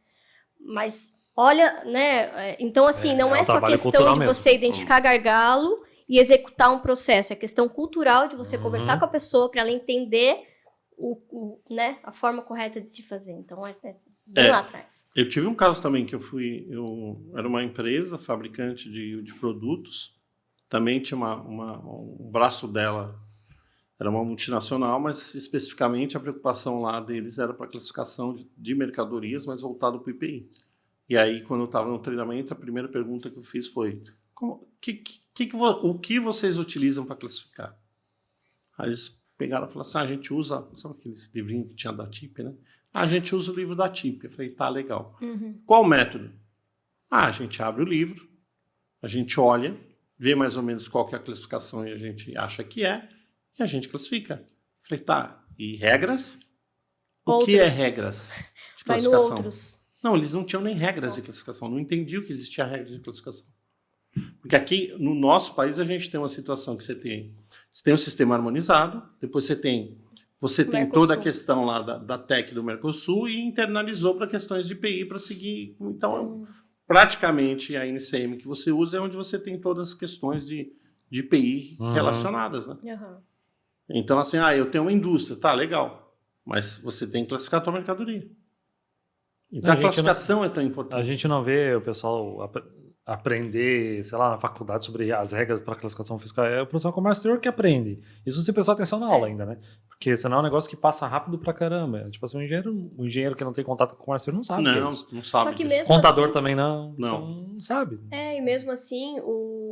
Mas, olha, né? Então, assim, não é só questão de você identificar gargalo e executar um processo. É questão cultural de você conversar com a pessoa para ela entender né, a forma correta de se fazer. Então, bem lá atrás. Eu tive um caso também que eu era uma empresa fabricante de produtos, também tinha um braço dela, era uma multinacional, mas especificamente a preocupação lá deles era para classificação de mercadorias, mas voltado para o IPI. E aí, quando eu estava no treinamento, a primeira pergunta que eu fiz foi: o que vocês utilizam para classificar? Aí eles pegaram e falaram assim: a gente usa, sabe aqueles livrinhos que tinha da TIP, né? A gente usa o livro da TIP. Eu falei: tá, legal. Qual o método? A gente abre o livro, a gente olha, vê mais ou menos qual que é a classificação e a gente acha que é, e a gente classifica. Eu falei: tá, e regras? O que é regras de classificação? Vai no outros. Não, eles não tinham nem regras de classificação, não entendiam que existia regra de classificação. Porque aqui, no nosso país, a gente tem uma situação que você tem um sistema harmonizado, depois você tem toda a questão lá da TEC do Mercosul e internalizou para questões de IPI para seguir. Então, praticamente, a NCM que você usa é onde você tem todas as questões de IPI relacionadas, né? Então, assim, eu tenho uma indústria, tá, legal, mas você tem que classificar a tua mercadoria. Então, a classificação é tão importante. A gente não vê o pessoal aprender, sei lá, na faculdade sobre as regras para classificação fiscal. É o profissional de comércio exterior que aprende. Isso se prestar atenção na aula ainda, né? Porque senão é um negócio que passa rápido pra caramba. Tipo assim, o engenheiro que não tem contato com o comércio exterior não sabe. Não sabe. Só que disso. mesmo Contador assim, também não. Não. Então, não sabe. e mesmo assim, o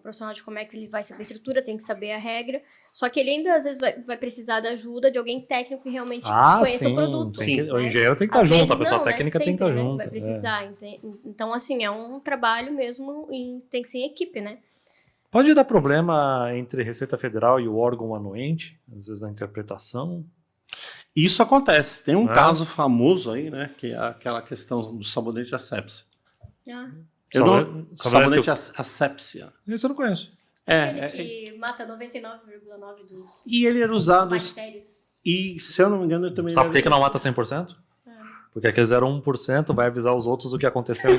profissional de comércio ele vai saber a estrutura, tem que saber a regra. Só que ele ainda, às vezes, vai precisar da ajuda de alguém técnico que realmente conheça sim. o produto. Tem que- né? o engenheiro tem que estar Às junto, vezes a pessoa não, né? técnica tem que estar Sempre, né? junto. Vai precisar. Então, assim, é um trabalho mesmo e tem que ser em equipe, né? Pode dar problema entre Receita Federal e o órgão anuente, às vezes na interpretação. Isso acontece. Tem um É. caso famoso aí, né? Que é aquela questão do sabonete asepsia. Ah, Sabonete asepsia. Isso eu não conheço. aquele que mata 99,9% dos E ele era usado. bactérias. E, se eu não me engano, ele também Sabe por era... que não mata 100%? Porque aquele 0,1% vai avisar os outros do que aconteceu.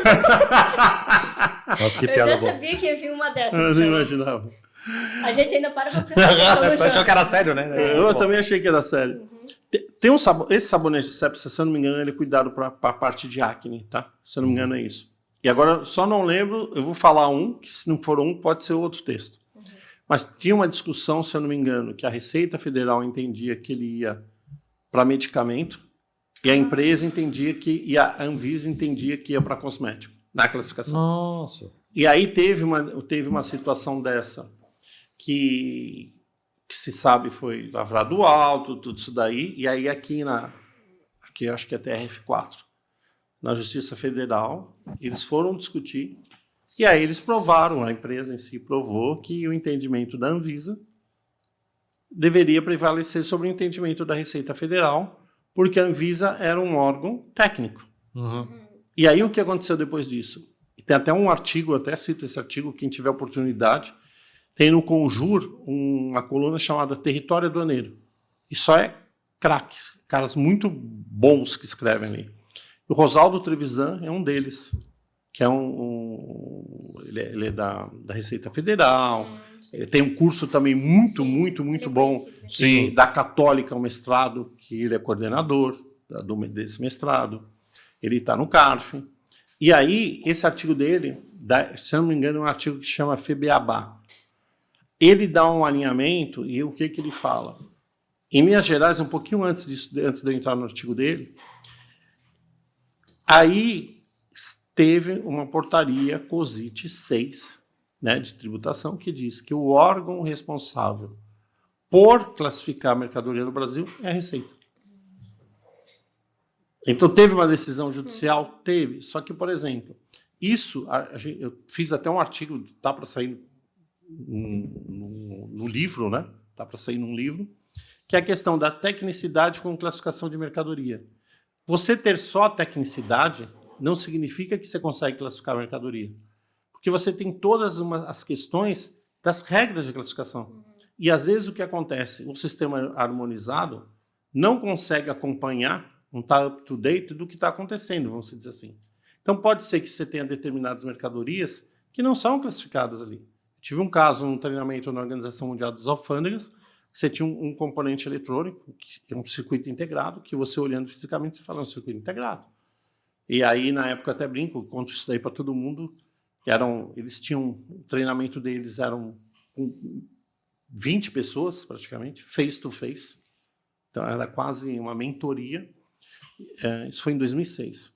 Nossa, que Eu piada já boa. sabia que ia vir uma dessas. Eu não então. imaginava. A gente ainda para pra prestar atenção no Tu achou jogo. que era sério, né? Eu também achei que era sério. Tem esse sabonete asepsia, se eu não me engano, ele é cuidado para a parte de acne, tá? Se eu não me engano, é isso. E agora, só não lembro, eu vou falar um, que se não for um, pode ser outro texto. Mas tinha uma discussão, se eu não me engano, que a Receita Federal entendia que ele ia para medicamento e a empresa entendia que, e a Anvisa entendia que ia para cosmético, na classificação. Nossa. E aí teve uma situação dessa que se sabe foi lavrado alto, tudo isso daí, e aí aqui acho que é TRF4, na Justiça Federal, eles foram discutir, e aí eles provaram, a empresa em si provou que o entendimento da Anvisa deveria prevalecer sobre o entendimento da Receita Federal, porque a Anvisa era um órgão técnico. Uhum. E aí o que aconteceu depois disso? Tem até um artigo, eu até cito esse artigo, quem tiver oportunidade, tem no Conjur uma coluna chamada Território Aduaneiro. E só é craques, caras muito bons que escrevem ali. O Rosaldo Trevisan é um deles, que é ele é da Receita Federal. Ele tem um curso também muito bom Sim. da Católica, um mestrado, que ele é coordenador desse mestrado. Ele está no CARF. E aí, esse artigo dele, se eu não me engano, é um artigo que chama FEBEABA. Ele dá um alinhamento e o que ele fala? Em Minas Gerais, um pouquinho antes de eu entrar no artigo dele, aí teve uma portaria COSIT 6, né, de tributação, que diz que o órgão responsável por classificar a mercadoria no Brasil é a Receita. Então, teve uma decisão judicial? Teve. Só que, por exemplo, isso, eu fiz até um artigo, está para sair no livro, né? Está para sair num livro, que é a questão da tecnicidade com classificação de mercadoria. Você ter só tecnicidade não significa que você consegue classificar a mercadoria. Porque você tem todas as questões das regras de classificação. E, às vezes, o que acontece? O sistema harmonizado não consegue acompanhar, não está up to date do que está acontecendo, vamos dizer assim. Então, pode ser que você tenha determinadas mercadorias que não são classificadas ali. Tive um caso, um treinamento na Organização Mundial das Alfândegas, que você tinha um componente eletrônico, que é um circuito integrado, que você olhando fisicamente, você fala, é um circuito integrado. E aí, na época, eu até brinco, conto isso daí para todo mundo, eles tinham, o treinamento deles eram com 20 pessoas, praticamente, face to face. Então, era quase uma mentoria. Isso foi em 2006.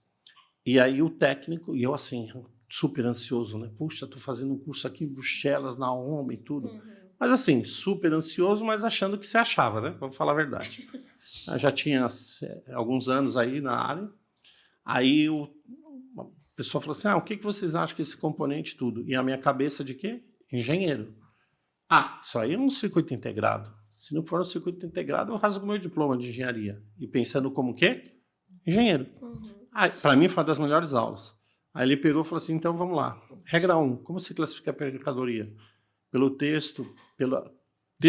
E aí, o técnico, e eu assim, super ansioso, né? Puxa, estou fazendo um curso aqui em Bruxelas, na OMA e tudo. Mas assim, super ansioso, mas achando que se achava, né? Vamos falar a verdade. Eu já tinha alguns anos aí na área. Aí a pessoa falou assim, o que vocês acham que esse componente tudo? E a minha cabeça de quê? Engenheiro. Isso aí é um circuito integrado. Se não for um circuito integrado, eu rasgo meu diploma de engenharia. E pensando como quê? Engenheiro. Para mim foi uma das melhores aulas. Aí ele pegou e falou assim, então vamos lá. Regra 1, como se classifica a mercadoria? Pelo texto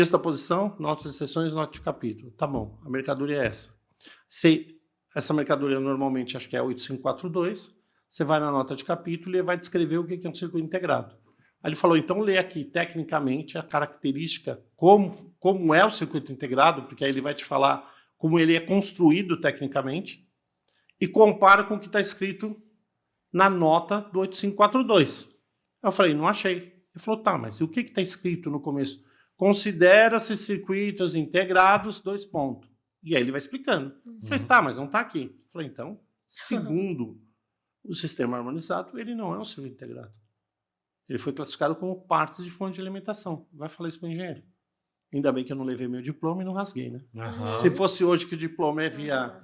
da posição, notas de seções, nota de capítulo. Tá bom, a mercadoria é essa. Essa mercadoria normalmente acho que é 8542, você vai na nota de capítulo e vai descrever o que é um circuito integrado. Aí ele falou, então lê aqui tecnicamente a característica, como é o circuito integrado, porque aí ele vai te falar como ele é construído tecnicamente, e compara com o que está escrito na nota do 8542. Eu falei, não achei. Ele falou, tá, mas o que está escrito no começo? Considera-se circuitos integrados, 2 pontos. E aí ele vai explicando. Eu falei, tá, mas não está aqui. Eu falei, então, segundo o sistema harmonizado, ele não é um circuito integrado. Ele foi classificado como partes de fonte de alimentação. Vai falar isso para o engenheiro. Ainda bem que eu não levei meu diploma e não rasguei, né? Aham. Se fosse hoje que o diploma é via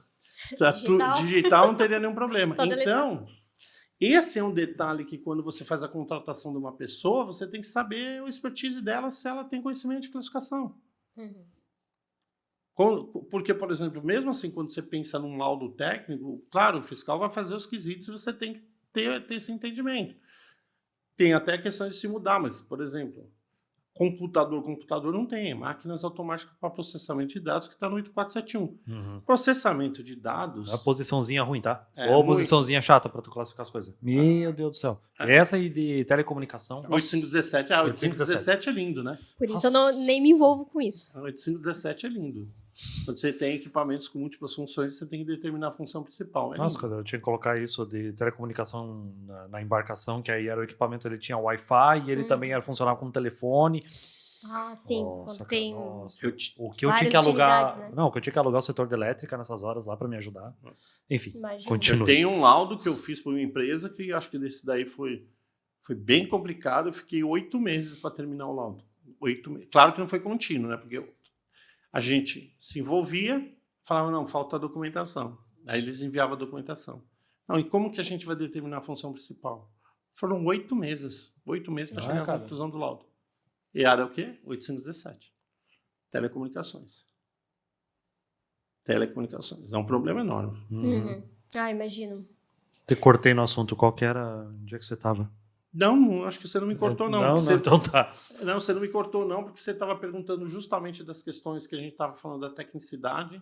Digital. digital, não teria nenhum problema. Só Então, esse é um detalhe que quando você faz a contratação de uma pessoa, você tem que saber o expertise dela, se ela tem conhecimento de classificação. Porque, por exemplo, mesmo assim, quando você pensa num laudo técnico, claro, o fiscal vai fazer os quesitos e você tem que ter esse entendimento. Tem até questões de se mudar, mas, por exemplo, computador não tem, máquinas automáticas para processamento de dados que está no 8471. Processamento de dados... É a posiçãozinha ruim, tá? É, Ou a muito. posiçãozinha chata pra tu classificar as coisas. Meu Deus do céu. Essa aí de telecomunicação... 8517, 8517 é lindo, né? Por isso eu nem me envolvo com isso. 8517 é lindo. Quando você tem equipamentos com múltiplas funções, você tem que determinar a função principal. É Nossa, lindo. cara, eu tinha que colocar isso de telecomunicação na embarcação, que aí era o equipamento, ele tinha Wi-Fi e ele também funcionava como telefone. Ah, sim. Nossa, Quando tem... cara, nossa. Eu te- O que eu tinha várias que alugar... utilidades, né? Não, o que eu tinha que alugar o setor de elétrica nessas horas lá pra me ajudar. Enfim, Imagina. continue. Eu tenho um laudo que eu fiz para uma empresa que acho que desse daí foi bem complicado. Eu fiquei 8 meses para terminar o laudo. 8 meses. Claro que não foi contínuo, né? Porque a gente se envolvia, falava, não, falta a documentação. Aí eles enviavam a documentação. Não, e como que a gente vai determinar a função principal? Foram 8 meses. 8 meses para chegar à cara. conclusão do laudo. E era o quê? 8517. Telecomunicações. Telecomunicações. É um problema enorme. Ah, imagino. Te cortei no assunto. Qual que era? Onde é que você tava? Não, acho que você não me cortou, não. Não, Porque você- então tá. Não, você não me cortou, não, porque você estava perguntando justamente das questões que a gente estava falando da tecnicidade,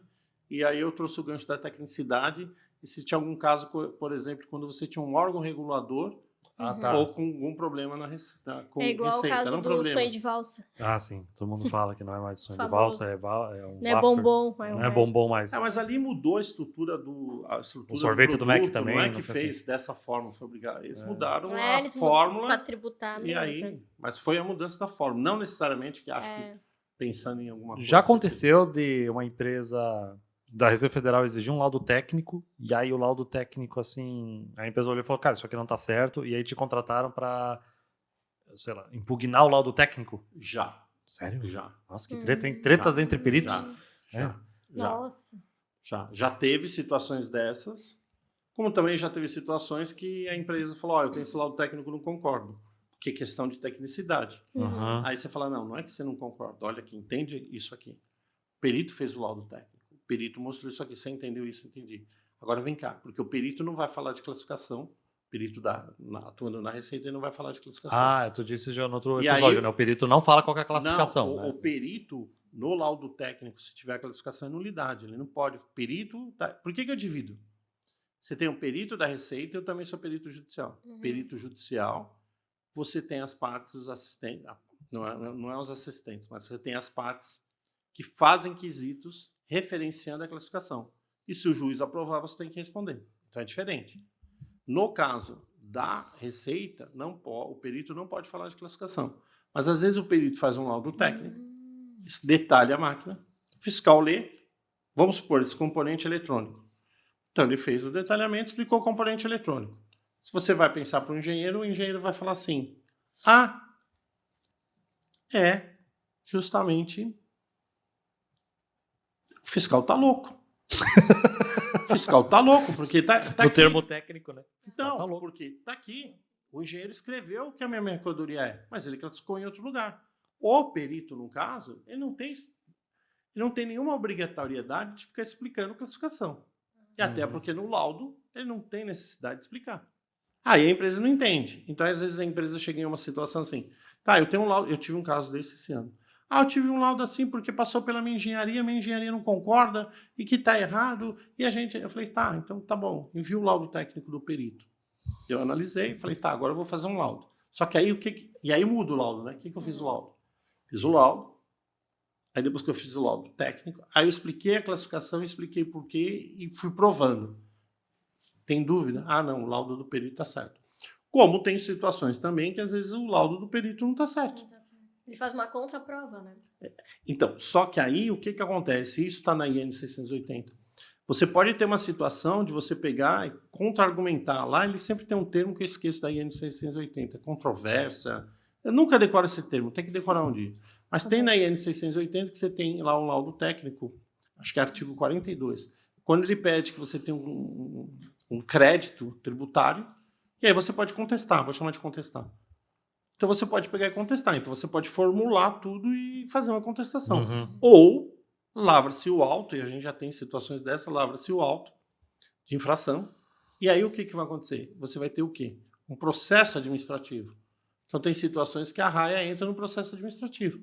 e aí eu trouxe o gancho da tecnicidade, e se tinha algum caso, por exemplo, quando você tinha um órgão regulador Ah, tá. ou com algum problema na receita. Com É igual receita, o caso não do problema. sonho de valsa. Ah, sim. Todo mundo fala que não é mais sonho de Famoso. valsa, é um Não é wafer. bombom. Não é bombom mais. Mas ali mudou a estrutura O do sorvete do Mac produto, também, não é não que sei o quê. fez dessa forma, foi obrigado. Eles mudaram É, a eles fórmula, para tributar e mesmo, aí, né? mas foi a mudança da fórmula, não necessariamente que acho que pensando em alguma coisa. Já aconteceu de uma empresa da Receita Federal exigir um laudo técnico, e aí o laudo técnico, assim, a empresa olhou e falou, cara, isso aqui não tá certo, e aí te contrataram pra, sei lá, impugnar o laudo técnico? Já. Sério? Já. Nossa, que treta, hein? Tretas Já. entre peritos? Já. Nossa. Já teve situações dessas, como também já teve situações que a empresa falou, eu tenho esse laudo técnico, não concordo, porque é questão de tecnicidade. Aham. Aí você fala, não é que você não concorda, olha aqui, entende isso aqui. O perito fez o laudo técnico, o perito mostrou isso aqui, você entendeu isso, entendi. Agora vem cá, porque o perito não vai falar de classificação, o perito atuando na Receita, ele não vai falar de classificação. Ah, tu disse já no outro E episódio, aí- né? O perito não fala qual que é a classificação, Não, né? o perito, no laudo técnico, se tiver classificação, é nulidade. Ele não pode. Perito. Por que eu divido? Você tem o perito da Receita, eu também sou perito judicial. Perito judicial, você tem as partes, os assistentes. Não é os assistentes, mas você tem as partes que fazem quesitos referenciando a classificação. E se o juiz aprovar, você tem que responder. Então é diferente. No caso da Receita, o perito não pode falar de classificação. Mas às vezes o perito faz um laudo técnico, detalha a máquina, o fiscal lê, vamos supor, esse componente eletrônico. Então ele fez o detalhamento, explicou o componente eletrônico. Se você vai pensar para o engenheiro vai falar assim, justamente, o fiscal está louco. O fiscal está louco, porque tá No aqui. termo técnico, né? Não, Tá louco. porque está aqui. O engenheiro escreveu o que a minha mercadoria é, mas ele classificou em outro lugar. O perito, no caso, ele não tem nenhuma obrigatoriedade de ficar explicando classificação. E até porque no laudo ele não tem necessidade de explicar. Aí a empresa não entende. Então, às vezes, a empresa chega em uma situação assim, eu tenho um laudo, eu tive um caso desse esse ano. Eu tive um laudo assim porque passou pela minha engenharia não concorda e que está errado. Eu falei, então tá bom, envia o laudo técnico do perito. Eu analisei e falei, agora eu vou fazer um laudo. Só que aí e aí muda o laudo, né? O que eu fiz o laudo? Fiz o laudo, aí depois que eu fiz o laudo técnico, aí eu expliquei a classificação, expliquei por quê e fui provando. Tem dúvida? Ah, não, o laudo do perito está certo. Como tem situações também que às vezes o laudo do perito não está certo. Ele faz uma contraprova, né? Então, só que aí o que acontece? Isso está na IN 680. Você pode ter uma situação de você pegar e contra-argumentar. Lá ele sempre tem um termo que eu esqueço da IN 680, controvérsia. Eu nunca decoro esse termo, tem que decorar um dia. Mas tem na IN 680 que você tem lá um laudo técnico, acho que é artigo 42. Quando ele pede que você tenha um crédito tributário, e aí você pode contestar, vou chamar de contestar. Então você pode pegar e contestar. Então você pode formular tudo e fazer uma contestação. Ou lavra-se o auto, e a gente já tem situações dessa, lavra-se o auto de infração. E aí o que vai acontecer? Você vai ter o quê? Um processo administrativo. Então tem situações que a raia entra no processo administrativo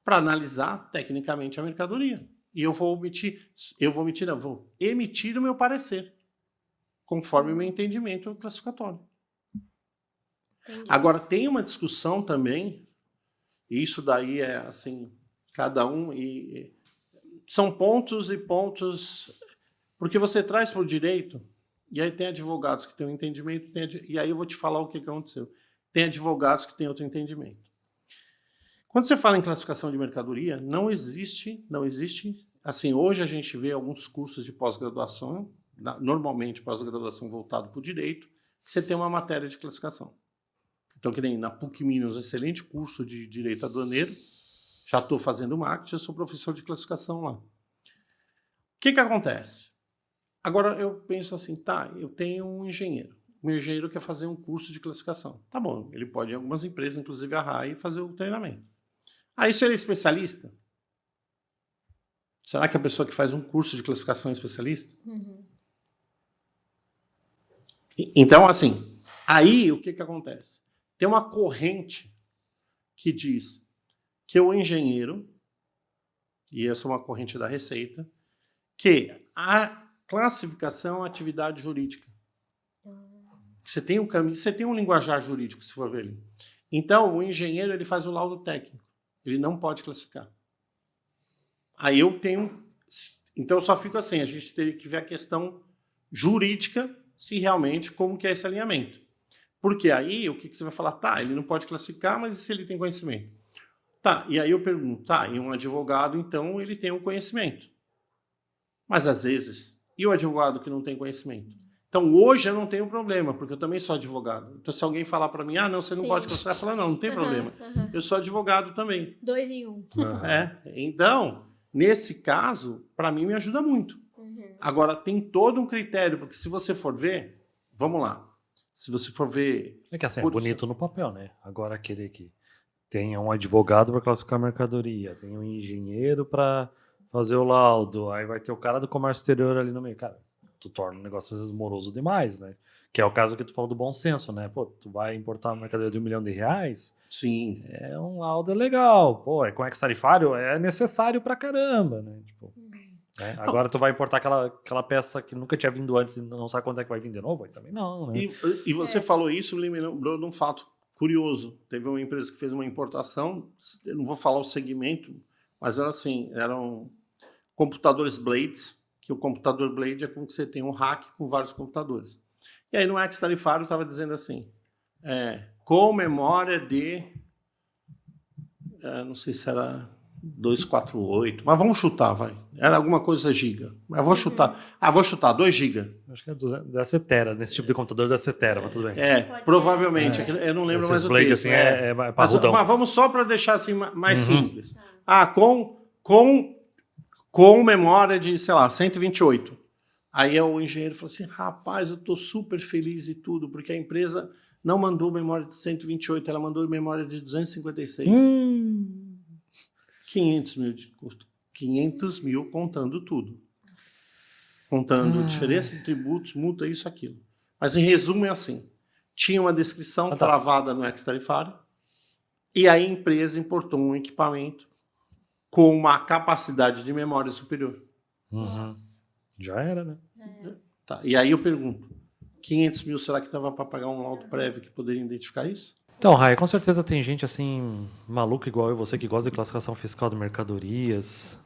para analisar tecnicamente a mercadoria. E vou emitir o meu parecer, conforme o meu entendimento classificatório. Entendi. Agora, tem uma discussão também, e isso daí é assim, cada um, e são pontos e pontos, porque você traz para o direito, e aí tem advogados que têm um entendimento, e aí eu vou te falar o que aconteceu. Tem advogados que têm outro entendimento. Quando você fala em classificação de mercadoria, não existe, assim, hoje a gente vê alguns cursos de pós-graduação, normalmente pós-graduação voltado para o direito, que você tem uma matéria de classificação. Então, que nem na PUC Minas, um excelente curso de direito aduaneiro, já estou fazendo marketing, eu sou professor de classificação lá. O que acontece? Agora eu penso assim, tá, eu tenho um engenheiro. O engenheiro quer fazer um curso de classificação. Tá bom, ele pode ir em algumas empresas, inclusive a RAI, fazer o treinamento. Aí, se ele é especialista, será que a pessoa que faz um curso de classificação é especialista? Então, assim, aí o que acontece? Tem uma corrente que diz que o engenheiro, e essa é uma corrente da Receita, que a classificação é uma atividade jurídica. Você tem um caminho, você tem um linguajar jurídico, se for ver ali. Então, o engenheiro ele faz o laudo técnico. Ele não pode classificar. Aí eu tenho... Então, eu só fico assim, a gente teria que ver a questão jurídica, se realmente, como que é esse alinhamento. Porque aí, o que você vai falar? Tá, ele não pode classificar, mas e se ele tem conhecimento? Tá, e aí eu pergunto, tá, e um advogado, então, ele tem um conhecimento. Mas, às vezes, e o advogado que não tem conhecimento? Então, hoje eu não tenho problema, porque eu também sou advogado. Então, se alguém falar para mim, não, você não pode classificar, eu falo, não tem problema. Eu sou advogado também. 2 em 1. Então, nesse caso, para mim, me ajuda muito. Agora, tem todo um critério, porque se você for ver, vamos lá, se você for ver... É que assim, é bonito no papel, né? Agora querer que tenha um advogado para classificar a mercadoria, tem um engenheiro para fazer o laudo, aí vai ter o cara do comércio exterior ali no meio. Cara, tu torna o negócio às vezes moroso demais, né? Que é o caso que tu falou do bom senso, né? Pô, tu vai importar uma mercadoria de R$1 milhão, Sim. é um laudo legal. Pô, é com ex-tarifário, é necessário pra caramba, né? Tipo, né? Agora tu vai importar aquela peça que nunca tinha vindo antes e não sabe quando é que vai vir de novo? Aí também não, né? E você falou isso, me lembrou de um fato curioso. Teve uma empresa que fez uma importação, eu não vou falar o segmento, mas era assim, eram computadores Blades, que o computador Blade é como que você tem um rack com vários computadores. E aí no ex-tarifário estava dizendo assim, com memória de, não sei se era 248, mas vamos chutar, vai. Era alguma coisa giga. Eu vou chutar. Vou chutar, 2 giga. Acho que é da Cetera, nesse tipo de computador da Cetera, mas tudo bem. Provavelmente. Eu não lembro Esses mais o Blade, texto. assim, mas vamos só para deixar assim mais simples. Com memória de, sei lá, 128. Aí o engenheiro falou assim, rapaz, eu estou super feliz e tudo, porque a empresa não mandou memória de 128, ela mandou memória de 256. 500 mil de custo. 500 mil contando tudo. Contando diferença de tributos, multa, isso, aquilo. Mas, em resumo, é assim. Tinha uma descrição travada no ex-tarifário e aí a empresa importou um equipamento com uma capacidade de memória superior. Já era, né? Tá. E aí eu pergunto, 500 mil, será que dava para pagar um laudo prévio que poderia identificar isso? Então, Raia, com certeza tem gente assim, maluca igual eu, você que gosta de classificação fiscal de mercadorias.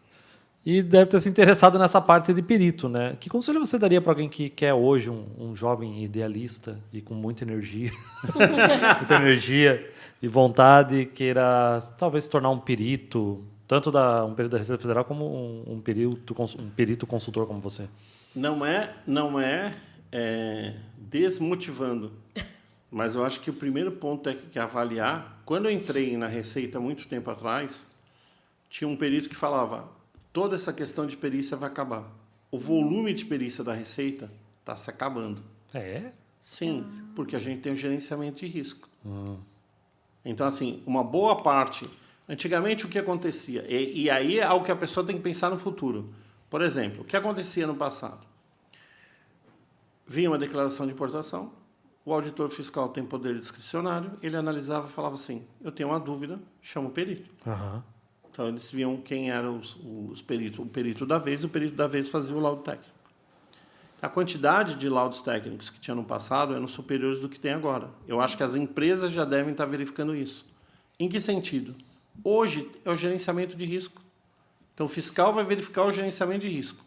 E deve ter se interessado nessa parte de perito, né? Que conselho você daria para alguém que quer hoje um jovem idealista e com muita energia, muita energia e vontade, queira talvez se tornar um perito, tanto um perito da Receita Federal como um perito consultor como você? Não é desmotivando, mas eu acho que o primeiro ponto é que avaliar. Quando eu entrei na Receita muito tempo atrás, tinha um perito que falava: toda essa questão de perícia vai acabar. O volume de perícia da Receita está se acabando. É? Sim, porque a gente tem o gerenciamento de risco. Então, assim, uma boa parte... Antigamente, o que acontecia? E aí é algo que a pessoa tem que pensar no futuro. Por exemplo, o que acontecia no passado? Vinha uma declaração de importação, o auditor fiscal tem poder discricionário, ele analisava e falava assim: eu tenho uma dúvida, chama o perito. Aham. Então, eles viam quem eram os peritos. O perito da vez fazia o laudo técnico. A quantidade de laudos técnicos que tinha no passado eram superiores do que tem agora. Eu acho que as empresas já devem estar verificando isso. Em que sentido? Hoje é o gerenciamento de risco. Então, o fiscal vai verificar o gerenciamento de risco.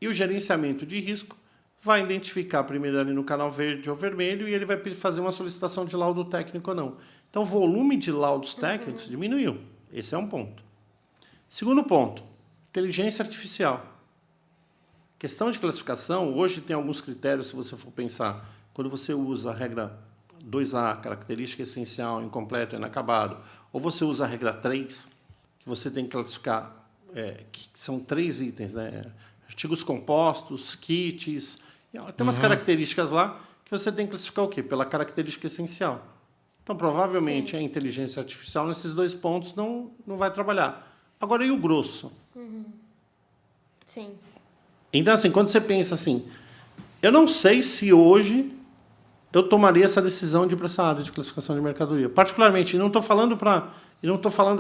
E o gerenciamento de risco vai identificar primeiro ali no canal verde ou vermelho e ele vai fazer uma solicitação de laudo técnico ou não. Então, o volume de laudos técnicos diminuiu. Esse é um ponto. Segundo ponto, inteligência artificial. Questão de classificação, hoje tem alguns critérios, se você for pensar, quando você usa a regra 2A, característica essencial, incompleto, inacabado, ou você usa a regra 3, que você tem que classificar, que são 3 itens, né? Artigos compostos, kits, tem umas características lá que você tem que classificar o quê? Pela característica essencial. Então, provavelmente, a inteligência artificial, nesses 2 pontos, não vai trabalhar. Agora, e o grosso? Sim. Então, assim, quando você pensa assim, eu não sei se hoje eu tomaria essa decisão de ir para essa área de classificação de mercadoria. Particularmente, não estou falando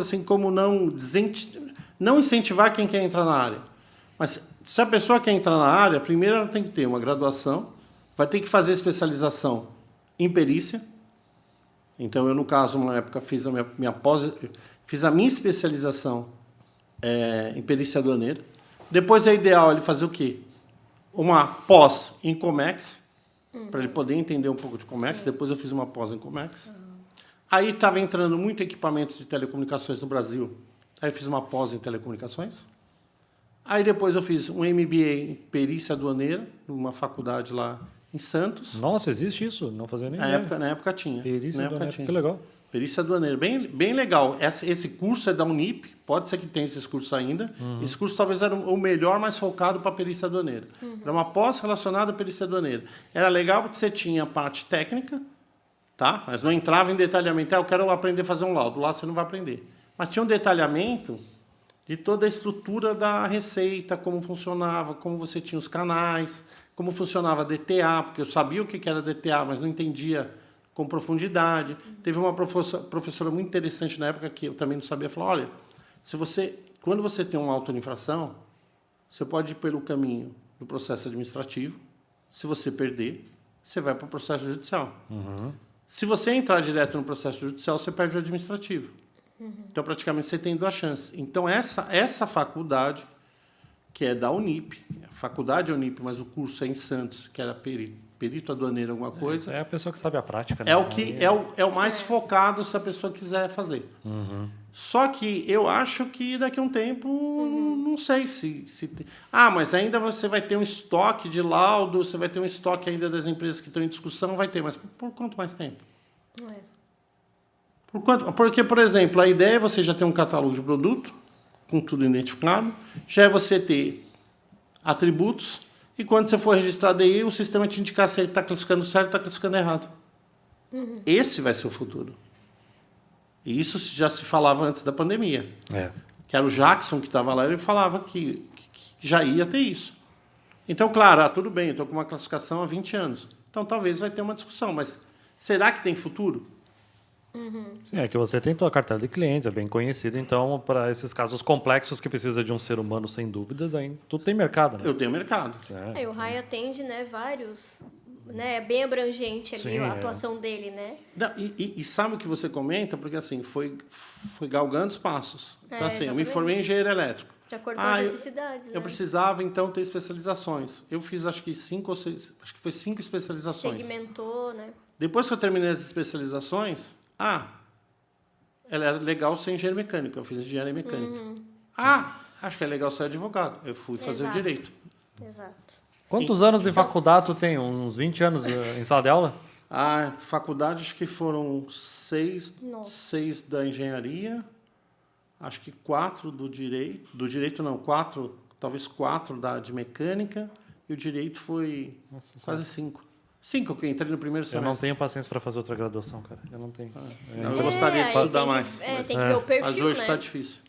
assim como não incentivar quem quer entrar na área. Mas se a pessoa quer entrar na área, primeiro ela tem que ter uma graduação, vai ter que fazer especialização em perícia. Então, eu, no caso, uma época, fiz a minha especialização em perícia aduaneira. Depois é ideal ele fazer o quê? Uma pós em Comex, para ele poder entender um pouco de Comex. Sim. Depois eu fiz uma pós em Comex. Aí estava entrando muito equipamentos de telecomunicações no Brasil. Aí eu fiz uma pós em telecomunicações. Aí depois eu fiz um MBA em perícia aduaneira, numa faculdade lá em Santos. Nossa, existe isso? Não fazia nem ideia. Na época tinha. Perícia aduaneira, que legal. Perícia aduaneira, bem legal. Esse curso é da Unip, pode ser que tenha esses cursos ainda. Esse curso talvez era o melhor, mais focado para perícia aduaneira. Era uma pós relacionada à perícia aduaneira. Era legal porque você tinha a parte técnica, tá? Mas não entrava em detalhamento. Eu quero aprender a fazer um laudo. Lá você não vai aprender. Mas tinha um detalhamento de toda a estrutura da Receita, como funcionava, como você tinha os canais, como funcionava a DTA, porque eu sabia o que era DTA, mas não entendia com profundidade. Teve uma professora muito interessante na época que eu também não sabia, falou: olha, quando você tem uma auto-infração, você pode ir pelo caminho do processo administrativo. Se você perder, você vai para o processo judicial. Se você entrar direto no processo judicial, você perde o administrativo. Então, praticamente, você tem 2 chances. Então, essa faculdade, que é da Unip, a faculdade é Unip, mas o curso é em Santos, que era perito aduaneiro, alguma coisa. É a pessoa que sabe a prática. Né? É o mais focado se a pessoa quiser fazer. Só que eu acho que daqui a um tempo, não sei se tem. Mas ainda você vai ter um estoque de laudo, você vai ter um estoque ainda das empresas que estão em discussão, vai ter, mas por quanto mais tempo? Porque, por exemplo, a ideia é você já ter um catálogo de produto, com tudo identificado, já é você ter atributos, e quando você for registrado aí, o sistema te indicar se ele está classificando certo ou está classificando errado. Esse vai ser o futuro. E isso já se falava antes da pandemia. Que era o Jackson que estava lá, ele falava que já ia ter isso. Então, claro, tudo bem, eu estou com uma classificação há 20 anos. Então, talvez vai ter uma discussão, mas será que tem futuro? Sim, é que você tem toda a cartela de clientes, é bem conhecido, então, para esses casos complexos que precisa de um ser humano, sem dúvidas, aí tudo tem mercado. Né? Eu tenho mercado. O RAI atende, né, vários, né, é bem abrangente ali. Sim, a atuação dele, né? Não, e sabe o que você comenta? Porque, assim, foi galgando os passos. Então, assim, eu me formei em engenheiro elétrico. De acordo com as necessidades, né? Eu precisava, então, ter especializações. Eu fiz, acho que 5 especializações. Segmentou, né? Depois que eu terminei as especializações, ela era legal ser engenheiro mecânico. Eu fiz engenharia mecânica. Acho que é legal ser advogado. Eu fui fazer o direito. Exato. Quantos anos de faculdade tu tem? Uns 20 anos em sala de aula? Faculdade, acho que foram 6 da engenharia, acho que 4 do direito. Do direito não, 4, talvez 4 de mecânica, e o direito foi quase 5. 5 que eu entrei no primeiro semestre. Eu não tenho paciência para fazer outra graduação, cara. Eu não tenho. Eu gostaria de estudar mais. Tem que ver o perfil, mas hoje né? está difícil.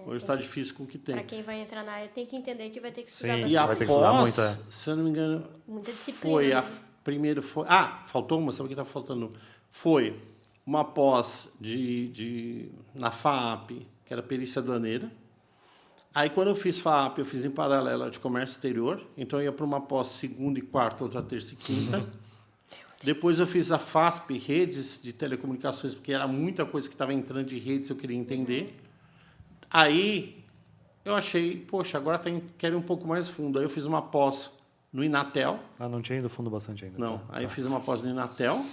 Hoje está difícil com o que tem. Para quem vai entrar na área, tem que entender que vai ter que estudar Sim, bastante. E vai ter que estudar muito, se eu não me engano, muita disciplina. Primeiro foi... faltou uma, sabe o que está faltando? Foi uma pós na FAAP, que era perícia aduaneira. Aí, quando eu fiz FAAP, eu fiz em paralelo de comércio exterior. Então, eu ia para uma pós segunda e quarta, outra terça e quinta. Depois, eu fiz a FASP, redes de telecomunicações, porque era muita coisa que estava entrando de redes, eu queria entender. Aí, eu achei, poxa, agora quero ir um pouco mais fundo. Aí, eu fiz uma pós no Inatel. Não tinha ido fundo bastante ainda. Não, aí eu fiz uma pós no Inatel.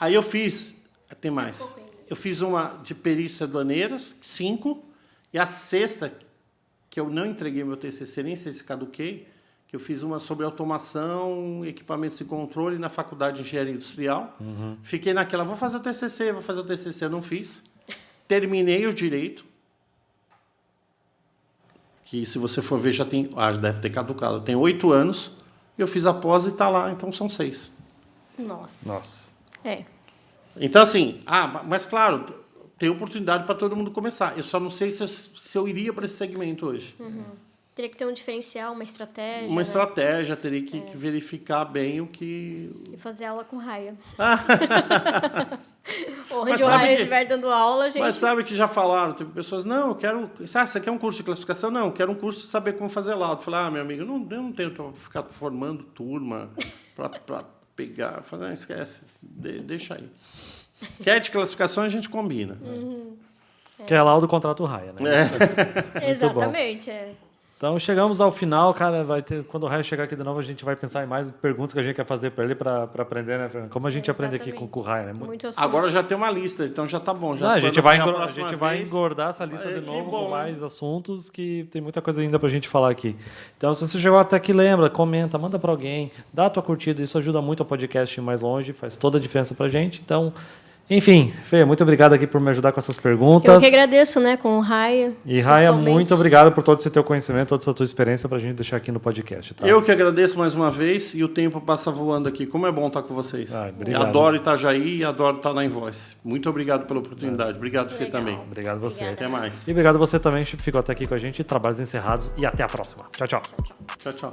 Aí eu fiz, tem mais, eu fiz uma de perícia aduaneiras, 5, e a 6ª, que eu não entreguei meu TCC, nem sei se caduquei, que eu fiz uma sobre automação, equipamentos de controle na Faculdade de Engenharia Industrial. Fiquei naquela, vou fazer o TCC, eu não fiz. Terminei o direito, que se você for ver já tem, deve ter caducado, tem 8 anos, eu fiz a pós e está lá, então são 6. Nossa. Então, assim, mas claro, tem oportunidade para todo mundo começar. Eu só não sei se eu iria para esse segmento hoje. Teria que ter um diferencial, uma estratégia. Uma estratégia, teria que verificar bem o que... E fazer aula com raia. Mas Onde o raia estiver dando aula, gente... Mas sabe que já falaram, teve pessoas, não, eu quero... você quer um curso de classificação? Não, eu quero um curso de saber como fazer laudo. Eu falei, meu amigo, eu não tenho que ficar formando turma para pegar. Eu falei, não, esquece, deixa aí. Quer de classificação, a gente combina. Quer laudo, contrato raia, né? Exatamente, Então, chegamos ao final, cara, quando o Raia chegar aqui de novo, a gente vai pensar em mais perguntas que a gente quer fazer para ele para aprender, né, Fernando? Como a gente aprende aqui com o Raia, né? Muito Agora já tem uma lista, então já tá bom. A gente vai engordar essa lista de novo com mais assuntos, que tem muita coisa ainda para a gente falar aqui. Então, se você chegou até aqui, lembra, comenta, manda para alguém, dá a tua curtida, isso ajuda muito o podcast ir mais longe, faz toda a diferença para a gente. Então... Enfim, Fê, muito obrigado aqui por me ajudar com essas perguntas. Eu que agradeço, né, com o Raia. E Raia, muito obrigado por todo esse teu conhecimento, toda essa tua experiência para a gente deixar aqui no podcast. Tá? Eu que agradeço mais uma vez e o tempo passa voando aqui. Como é bom estar com vocês. Obrigado. Adoro Itajaí e adoro estar na Invoice. Muito obrigado pela oportunidade. Obrigado, Fê, também. Obrigado você. Até mais. E obrigado você também, ficou até aqui com a gente. Trabalhos encerrados e até a próxima. Tchau, tchau. Tchau, tchau.